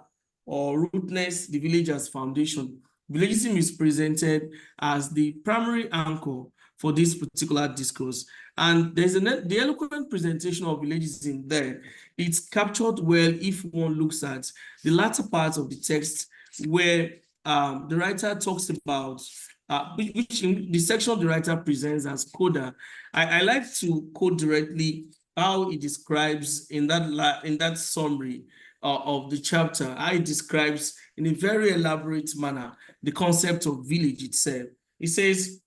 or rootness, the village as foundation. Villagism is presented as the primary anchor for this particular discourse. And there's the eloquent presentation of villagism there. It's captured well if one looks at the latter part of the text where the writer talks about, which in the section the writer presents as coda. I like to quote directly how he describes in that summary of the chapter, how he describes in a very elaborate manner the concept of village itself. He says,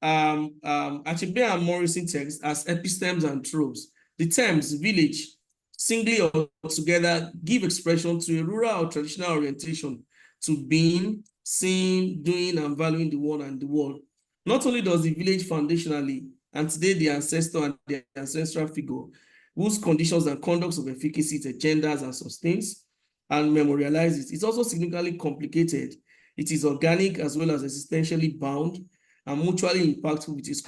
Achebe and Morrison text as epistemes and tropes. The terms village, singly or together, give expression to a rural or traditional orientation to being, seeing, doing, and valuing the one and the world. Not only does the village foundationally, and today the ancestor and the ancestral figure, whose conditions and conducts of efficacy it engenders and sustains and memorializes, it's also significantly complicated. It is organic as well as existentially bound and mutually impactful with its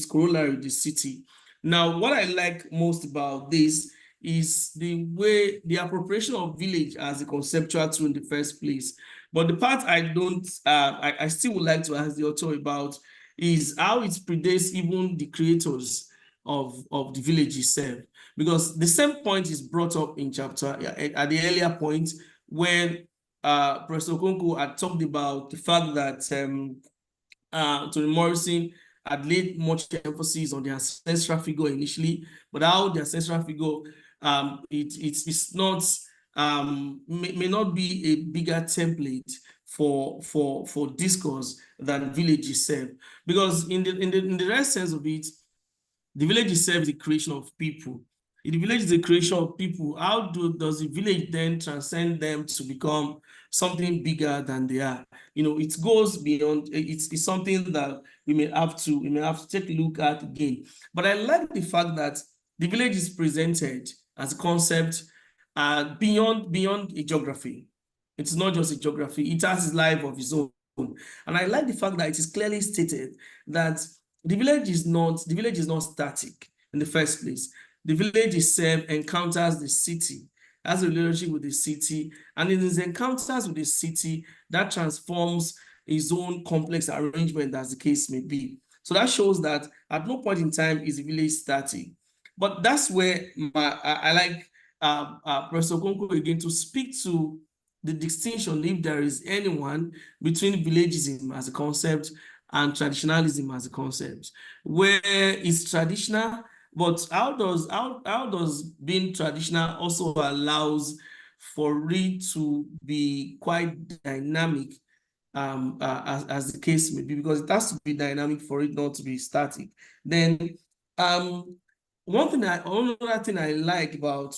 corollary, the city. Now, what I like most about this is the way the appropriation of village as a conceptual tool in the first place. But the part I still would like to ask the author about is how it predates even the creators of the village itself. Because the same point is brought up in chapter, at the earlier point, when Professor Okonkwo had talked about the fact that Toni Morrison had laid much emphasis on the ancestral figure initially, but how the ancestral figure it's not may not be a bigger template for discourse than village itself, because in the right sense of it, the village itself is the creation of people. If the village is the creation of people, how does the village then transcend them to become something bigger than they are? You know, it goes beyond. It's something that we may have to take a look at again. But I like the fact that the village is presented as a concept beyond a geography. It's not just a geography. It has its life of its own. And I like the fact that it is clearly stated that the village is not static in the first place. The village itself encounters the city has a relationship with the city, and in his encounters with the city, that transforms his own complex arrangement, as the case may be. So that shows that at no point in time is the village static. But that's where I like Professor Okonkwo again to speak to the distinction, if there is anyone, between villagism as a concept and traditionalism as a concept, where it's traditional, but how does being traditional also allows for it to be quite dynamic, as the case may be, because it has to be dynamic for it not to be static. Then another thing I like about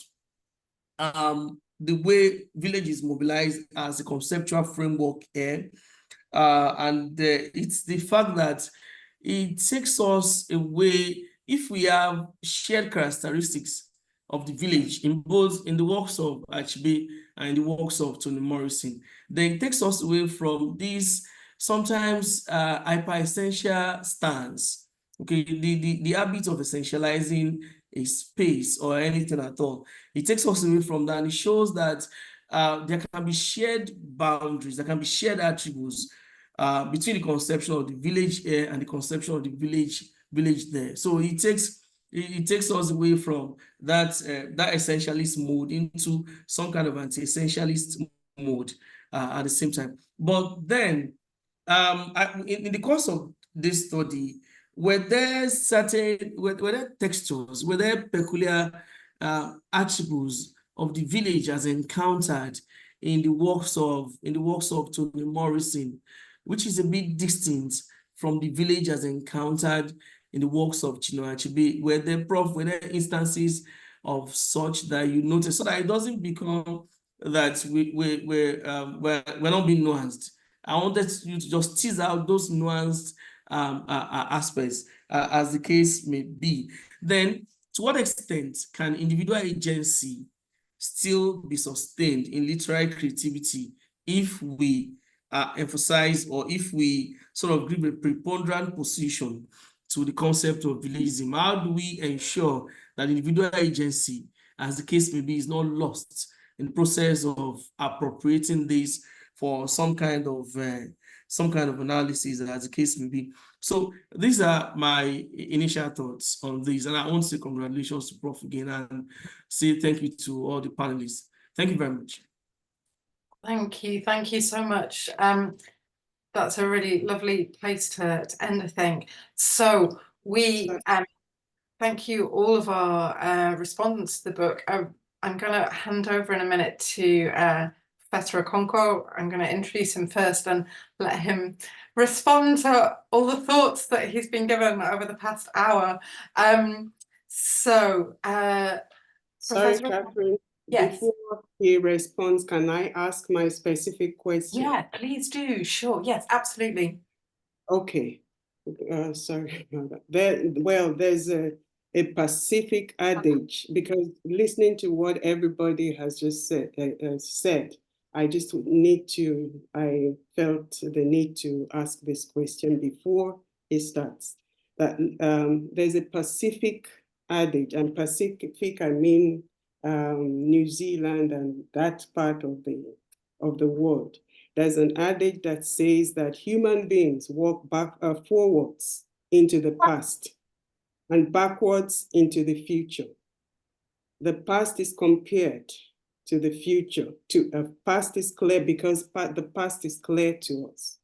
the way village is mobilized as a conceptual framework here, and it's the fact that it takes us away, if we have shared characteristics of the village in the works of Achebe and in the works of Toni Morrison, then it takes us away from this sometimes hyper-essential stance. Okay, the habit of essentializing a space or anything at all. It takes us away from that, and it shows that there can be shared boundaries, there can be shared attributes between the conception of the village here and the conception of the village there. So it takes us away from that essentialist mode into some kind of anti-essentialist mode at the same time. But then, in the course of this study, were there textures, were there peculiar attributes of the village as encountered in the works of Toni Morrison, which is a bit distinct from the village as encountered in the works of Chinua Achebe? Were there instances of such that you notice, so that it doesn't become that we're not being nuanced? I wanted you to just tease out those nuanced aspects, as the case may be. Then, to what extent can individual agency still be sustained in literary creativity if we emphasize, or if we sort of give a preponderant position to the concept of villagism? How do we ensure that individual agency, as the case may be, is not lost in the process of appropriating this for some kind of analysis, as the case may be? So these are my initial thoughts on this, and I want to say congratulations to Prof again, and say thank you to all the panelists. Thank you very much. Thank you so much. That's a really lovely place to end, I think. So we thank you all of our respondents to the book. I'm going to hand over in a minute to Professor Okonkwo. I'm going to introduce him first and let him respond to all the thoughts that he's been given over the past hour. Sorry, Catherine. Yes. Before he responds, can I ask my specific question? Yeah, please do. Sure. Yes, absolutely. Okay. Sorry about that. There's a Pacific adage, because listening to what everybody has just said, I felt the need to ask this question before it starts. That there's a Pacific adage, and Pacific, I mean New Zealand and that part of the world. There's an adage that says that human beings walk forwards into the past and backwards into the future. The past is compared to the future. Past is clear because the past is clear to us.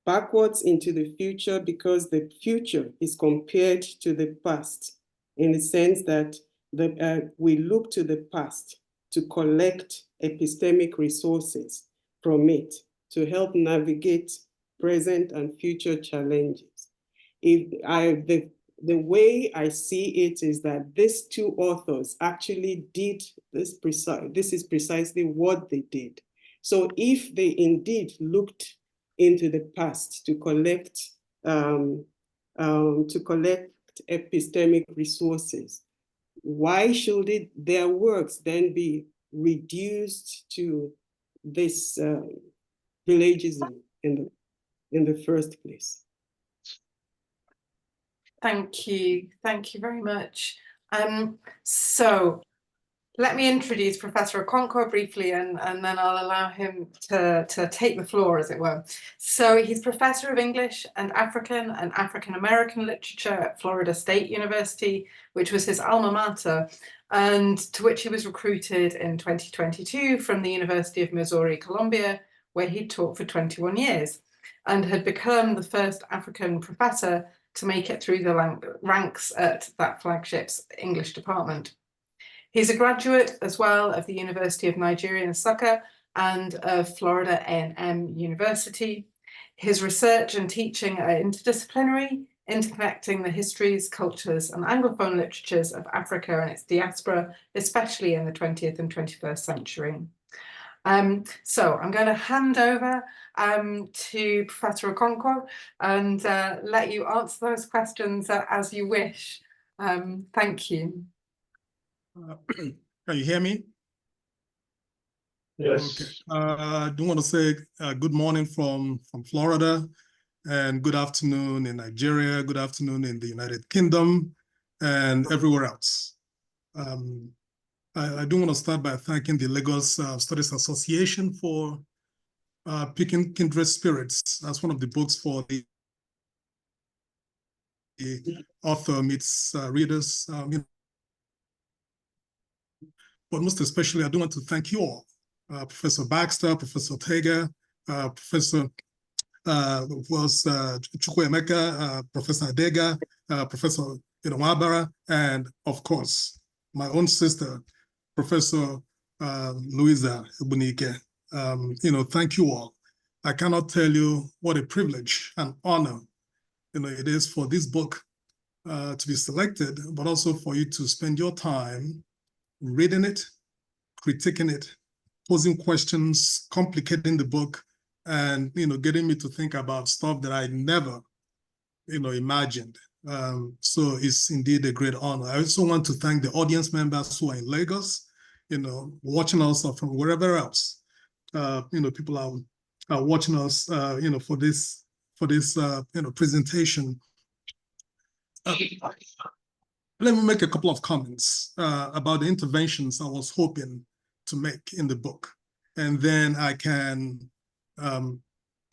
Backwards into the future because the future is compared to the past, in the sense that we look to the past to collect epistemic resources from it to help navigate present and future challenges. The way I see it is that these two authors actually did this is precisely what they did. So if they indeed looked into the past to collect epistemic resources, why should their works then be reduced to this villagism in the first place? Thank you very much. So Let me introduce Professor Okonkwo briefly, and then I'll allow him to take the floor, as it were. So he's Professor of English and African American literature at Florida State University, which was his alma mater, and to which he was recruited in 2022 from the University of Missouri, Columbia, where he taught for 21 years, and had become the first African professor to make it through the ranks at that flagship's English department. He's a graduate as well of the University of Nigeria, Nsukka, and of Florida A&M University. His research and teaching are interdisciplinary, interconnecting the histories, cultures, and Anglophone literatures of Africa and its diaspora, especially in the 20th and 21st century. So I'm going to hand over to Professor Okonkwo and let you answer those questions as you wish. Thank you. Can you hear me? Yes. Okay. I do want to say good morning from Florida, and good afternoon in Nigeria, good afternoon in the United Kingdom, and everywhere else. I do want to start by thanking the Lagos Studies Association for picking Kindred Spirits as one of the books for the author meets readers. But most especially, I do want to thank you all, Professor Baxter, Professor Tega, Professor Chukwuemeka, Professor Adega, Professor Wabara, and of course, my own sister, Professor Louisa Ebunike. Thank you all. I cannot tell you what a privilege and honor it is for this book to be selected, but also for you to spend your time reading it, critiquing it, posing questions, complicating the book, and getting me to think about stuff that I never imagined. So it's indeed a great honor. I also want to thank the audience members who are in Lagos, watching us from wherever else. People are watching us, for this presentation. Let me make a couple of comments about the interventions I was hoping to make in the book, and then I can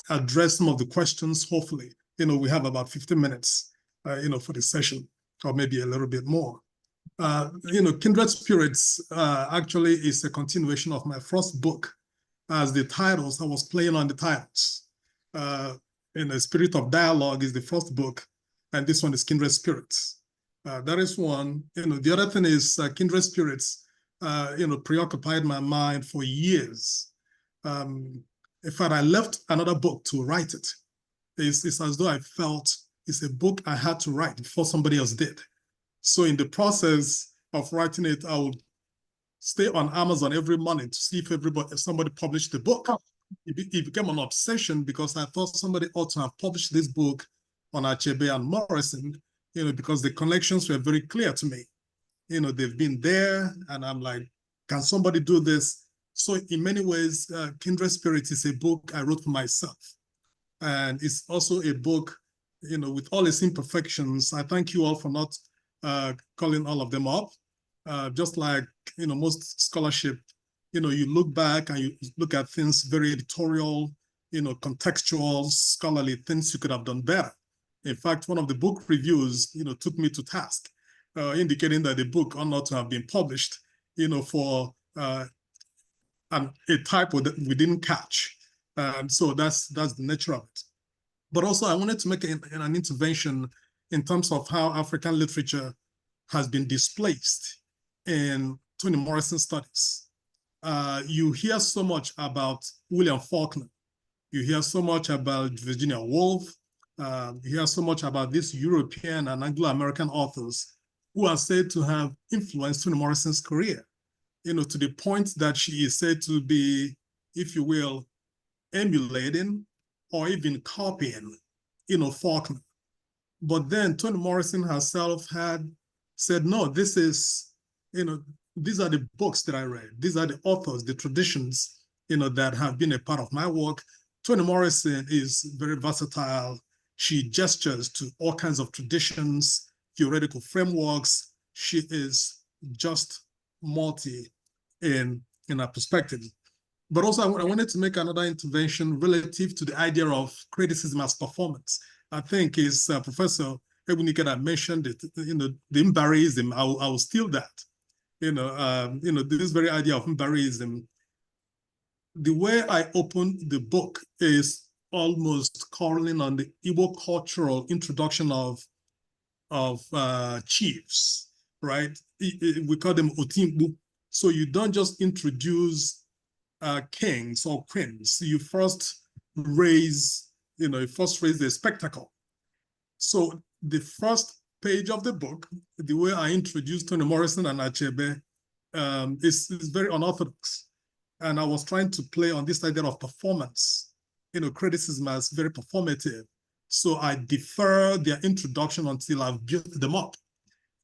address some of the questions. Hopefully, we have about 15 minutes, for the session, or maybe a little bit more. Kindred Spirits actually is a continuation of my first book, as the titles, I was playing on the titles. In the Spirit of Dialogue is the first book, and this one is Kindred Spirits. That is one. The other thing is Kindred Spirits, preoccupied my mind for years. In fact, I left another book to write it. It's as though I felt it's a book I had to write before somebody else did. So in the process of writing it, I would stay on Amazon every morning to see if somebody published the book. It became an obsession because I thought somebody ought to have published this book on Achebe and Morrison, because the connections were very clear to me. They've been there, and I'm like, can somebody do this? So in many ways, Kindred Spirits is a book I wrote for myself. And it's also a book, with all its imperfections. I thank you all for not calling all of them up. Just like, most scholarship, you look back and you look at things very editorial, contextual, scholarly things you could have done better. In fact, one of the book reviews, took me to task, indicating that the book ought not to have been published, for a typo that we didn't catch. And so that's the nature of it. But also, I wanted to make an intervention in terms of how African literature has been displaced in Toni Morrison studies. You hear so much about William Faulkner. You hear so much about Virginia Woolf. You hear so much about these European and Anglo-American authors who are said to have influenced Toni Morrison's career, to the point that she is said to be, if you will, emulating or even copying, Faulkner. But then Toni Morrison herself had said, no, this is, these are the books that I read. These are the authors, the traditions, that have been a part of my work. Toni Morrison is very versatile. She gestures to all kinds of traditions, theoretical frameworks. She is just multi in our perspective. But also, I wanted to make another intervention relative to the idea of criticism as performance. I think is Professor Ebunike that mentioned it. The Mbariism. I will steal that. This very idea of Mbariism. The way I opened the book is almost calling on the Igbo cultural introduction of chiefs, right? We call them Otimbu. So you don't just introduce kings or queens. You first raise the spectacle. So the first page of the book, the way I introduced Toni Morrison and Achebe, is very unorthodox. And I was trying to play on this idea of performance, criticism as very performative. So I defer their introduction until I've built them up.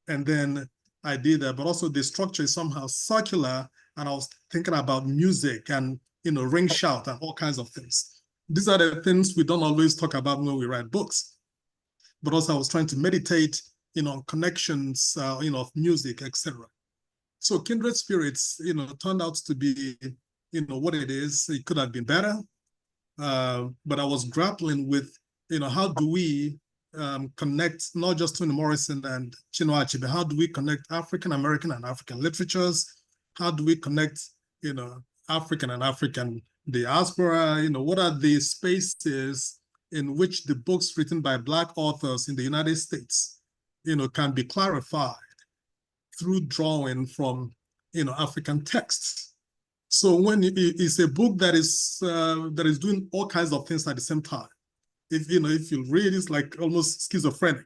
And then I did that, but also the structure is somehow circular. And I was thinking about music and, ring shout and all kinds of things. These are the things we don't always talk about when we write books. But also I was trying to meditate, on connections, of music, etc. So Kindred Spirits, turned out to be, what it is. It could have been better. But I was grappling with, how do we connect not just Toni Morrison and Chinua Achebe, how do we connect African American and African literatures? How do we connect, African and African diaspora? What are the spaces in which the books written by Black authors in the United States, can be clarified through drawing from, African texts? So when it's a book that is doing all kinds of things at the same time, if you read, it's like almost schizophrenic.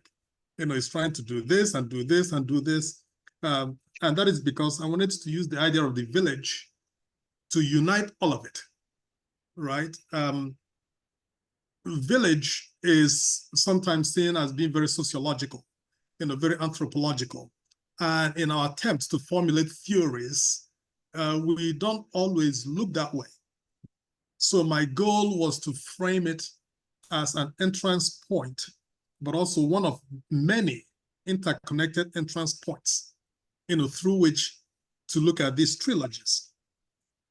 It's trying to do this and do this and do this. And that is because I wanted to use the idea of the village to unite all of it, right? Village is sometimes seen as being very sociological, very anthropological. And in our attempts to formulate theories, we don't always look that way. So my goal was to frame it as an entrance point, but also one of many interconnected entrance points, through which to look at these trilogies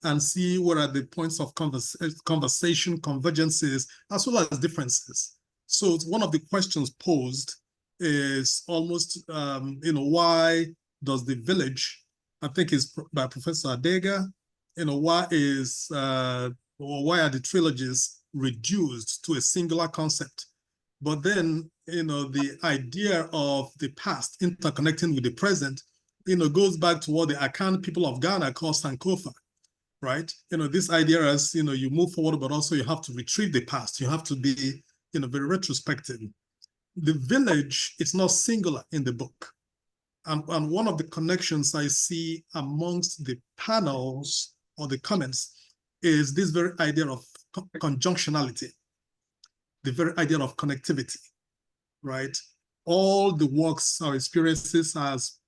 and see what are the points of conversation, convergences, as well as differences. So one of the questions posed is almost, why does the village, I think it's by Professor Adega, why are the trilogies reduced to a singular concept? But then, the idea of the past interconnecting with the present, goes back to what the Akan people of Ghana call Sankofa, right? This idea is, you move forward, but also you have to retrieve the past. You have to be, very retrospective. The village is not singular in the book. And one of the connections I see amongst the panels or the comments is this very idea of conjunctionality, the very idea of connectivity, right? All the works, our experiences as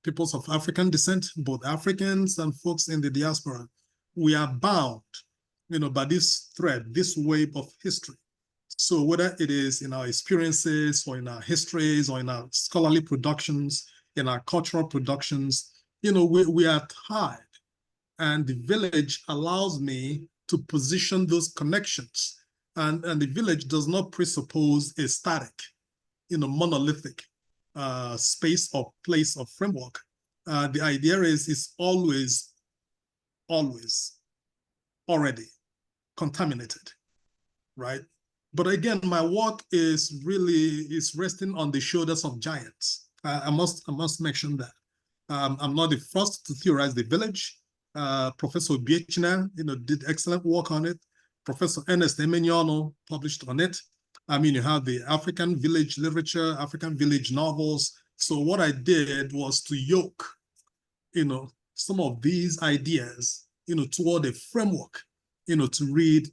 peoples of African descent, both Africans and folks in the diaspora, we are bound, by this thread, this wave of history. So whether it is in our experiences or in our histories or in our scholarly productions, in our cultural productions, we are tied. And the village allows me to position those connections. And the village does not presuppose a static, monolithic space or place or framework. The idea is it's always already contaminated, right? But again, my work is resting on the shoulders of giants. I must mention that. I'm not the first to theorize the village. Professor Biechina, did excellent work on it. Professor Ernest Emenyano published on it. You have the African village literature, African village novels. So what I did was to yoke, some of these ideas, toward a framework, to read,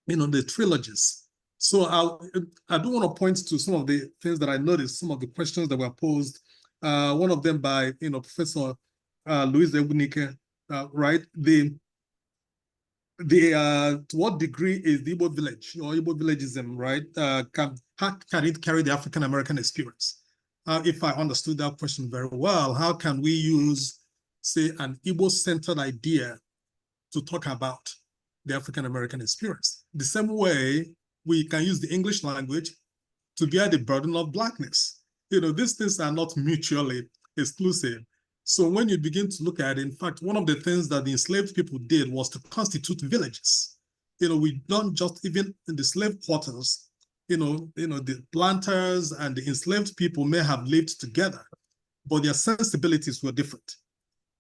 the trilogies. So I do want to point to some of the things that I noticed, some of the questions that were posed. One of them by, Professor Louise Ebunike, right? To what degree is the Igbo village or Igbo villagism, right? How can it carry the African American experience? If I understood that question very well, how can we use say, an Igbo-centered idea to talk about the African-American experience. The same way we can use the English language to bear the burden of Blackness. These things are not mutually exclusive. So when you begin to look at it, in fact, one of the things that the enslaved people did was to constitute villages. We don't just, even in the slave quarters, the planters and the enslaved people may have lived together, but their sensibilities were different,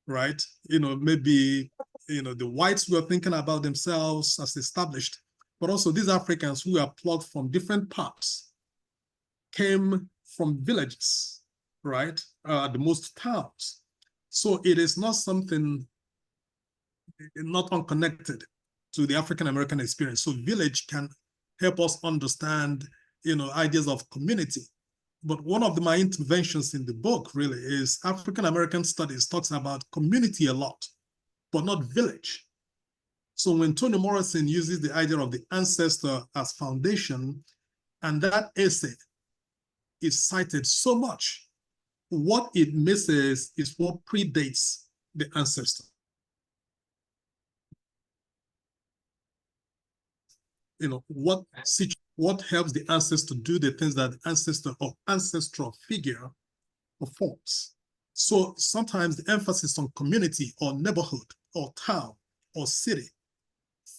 right? Maybe, the whites were thinking about themselves as established, but also these Africans who are plucked from different parts came from villages, right? The most towns. So it is not something not unconnected to the African-American experience. So village can help us understand, ideas of community. But one of my interventions in the book really is African-American studies talks about community a lot, but not village. So when Toni Morrison uses the idea of the ancestor as foundation, and that essay is cited so much, what it misses is what predates the ancestor. What helps the ancestor do the things that the ancestor or ancestral figure performs. So sometimes the emphasis on community or neighborhood or town or city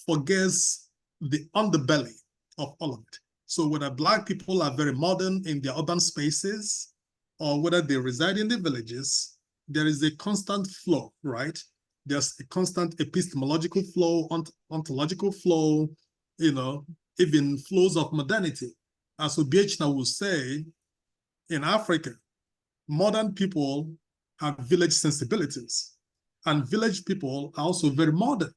forgets the underbelly of all of it. So whether Black people are very modern in their urban spaces or whether they reside in the villages, there is a constant flow, right? There's a constant epistemological flow, ontological flow, even flows of modernity. As Obiechina will say, in Africa, modern people have village sensibilities, and village people are also very modern.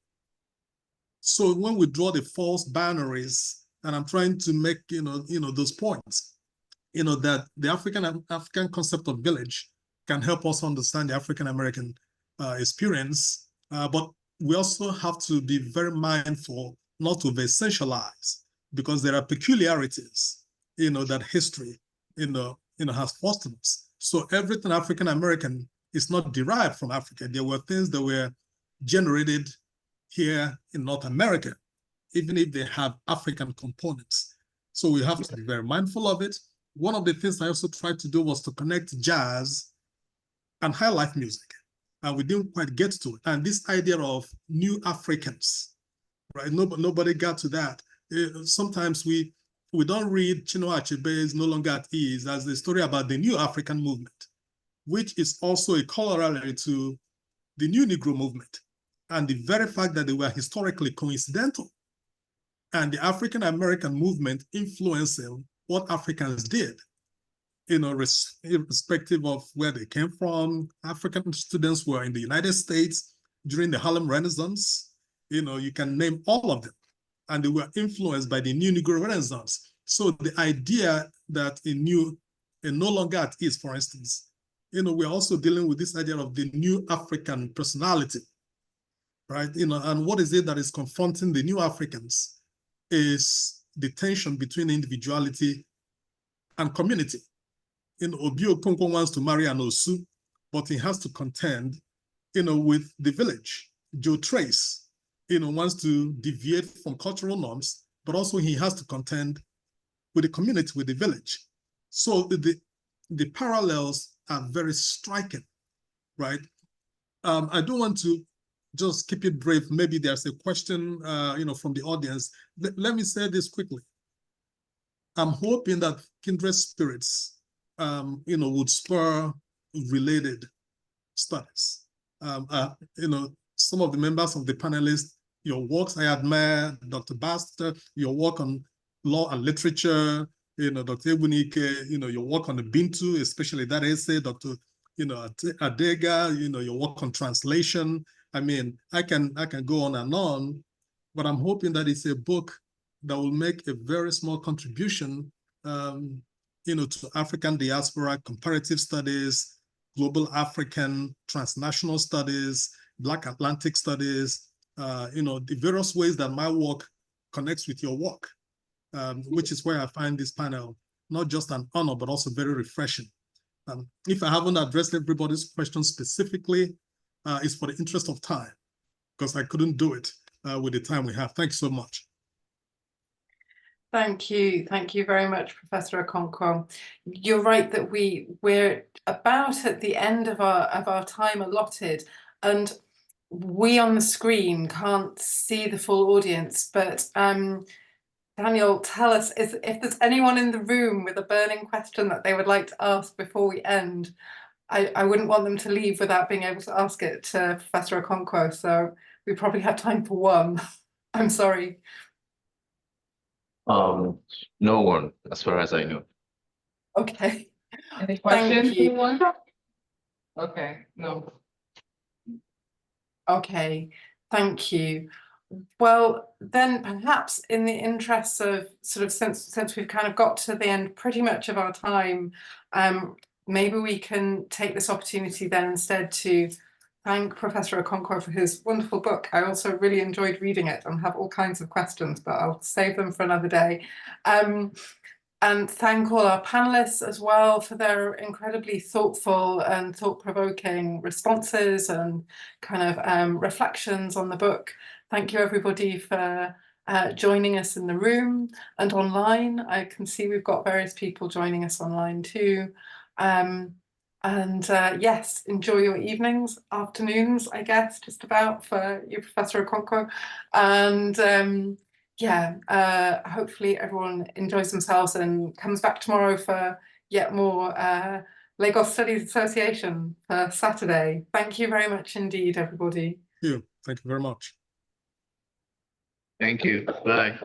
So when we draw the false boundaries, and I'm trying to make those points, that the African concept of village can help us understand the African-American experience, but we also have to be very mindful not to over-essentialize, because there are peculiarities, that history, has fostered us. So everything African-American is not derived from Africa. There were things that were generated here in North America, even if they have African components. So we have to be very mindful of it. One of the things I also tried to do was to connect jazz and high life music, and we didn't quite get to it. And this idea of new Africans, right? Nobody got to that. Sometimes we don't read Chinua Achebe's No Longer at Ease as the story about the new African movement, which is also a corollary to the new Negro movement, and the very fact that they were historically coincidental, and the African-American movement influencing what Africans did, irrespective of where they came from. African students were in the United States during the Harlem Renaissance. You can name all of them, and they were influenced by the new Negro Renaissance. So the idea that No Longer at Ease, for instance, we're also dealing with this idea of the new African personality, right? And what is it that is confronting the new Africans is the tension between individuality and community. Okonkwo wants to marry an Osu, but he has to contend, with the village. Joe Trace, wants to deviate from cultural norms, but also he has to contend with the community, with the village. So the parallels are very striking, right? I don't want to just keep it brief. Maybe there's a question, from the audience. Let me say this quickly. I'm hoping that Kindred Spirits, would spur related studies. Some of the members of the panelists, your works I admire, Dr. Baxter, your work on law and literature, Dr. Ebunike, your work on the Bintu, especially that essay, Dr. Adega, your work on translation. I mean, I can go on, but I'm hoping that it's a book that will make a very small contribution, to African diaspora, comparative studies, global African, transnational studies, Black Atlantic studies, the various ways that my work connects with your work, which is where I find this panel not just an honor, but also very refreshing. If I haven't addressed everybody's questions specifically, is for the interest of time, because I couldn't do it with the time we have. Thank you so much. Thank you very much, Professor Okonkwo. You're right that we're about at the end of our time allotted, and we on the screen can't see the full audience, but Daniel, tell us if there's anyone in the room with a burning question that they would like to ask before we end. I wouldn't want them to leave without being able to ask it to Professor Okonkwo, so we probably have time for one. I'm sorry. No one, as far as I know. Okay. Any questions? Thank you. Anyone? Okay, no. Okay, thank you. Well, then perhaps in the interest of sort of since we've kind of got to the end pretty much of our time, maybe we can take this opportunity then instead to thank Professor Okonkwo for his wonderful book. I also really enjoyed reading it and have all kinds of questions, but I'll save them for another day. And thank all our panelists as well for their incredibly thoughtful and thought-provoking responses and kind of reflections on the book. Thank you everybody for joining us in the room and online. I can see we've got various people joining us online too. Yes, enjoy your evenings, afternoons, I guess, just about for you, Professor Okonkwo. And yeah, hopefully everyone enjoys themselves and comes back tomorrow for yet more Lagos Studies Association for Saturday. Thank you very much indeed, everybody. Thank you very much. Thank you. Bye.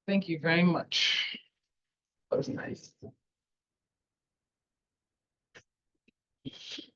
Thank you very much. That was nice.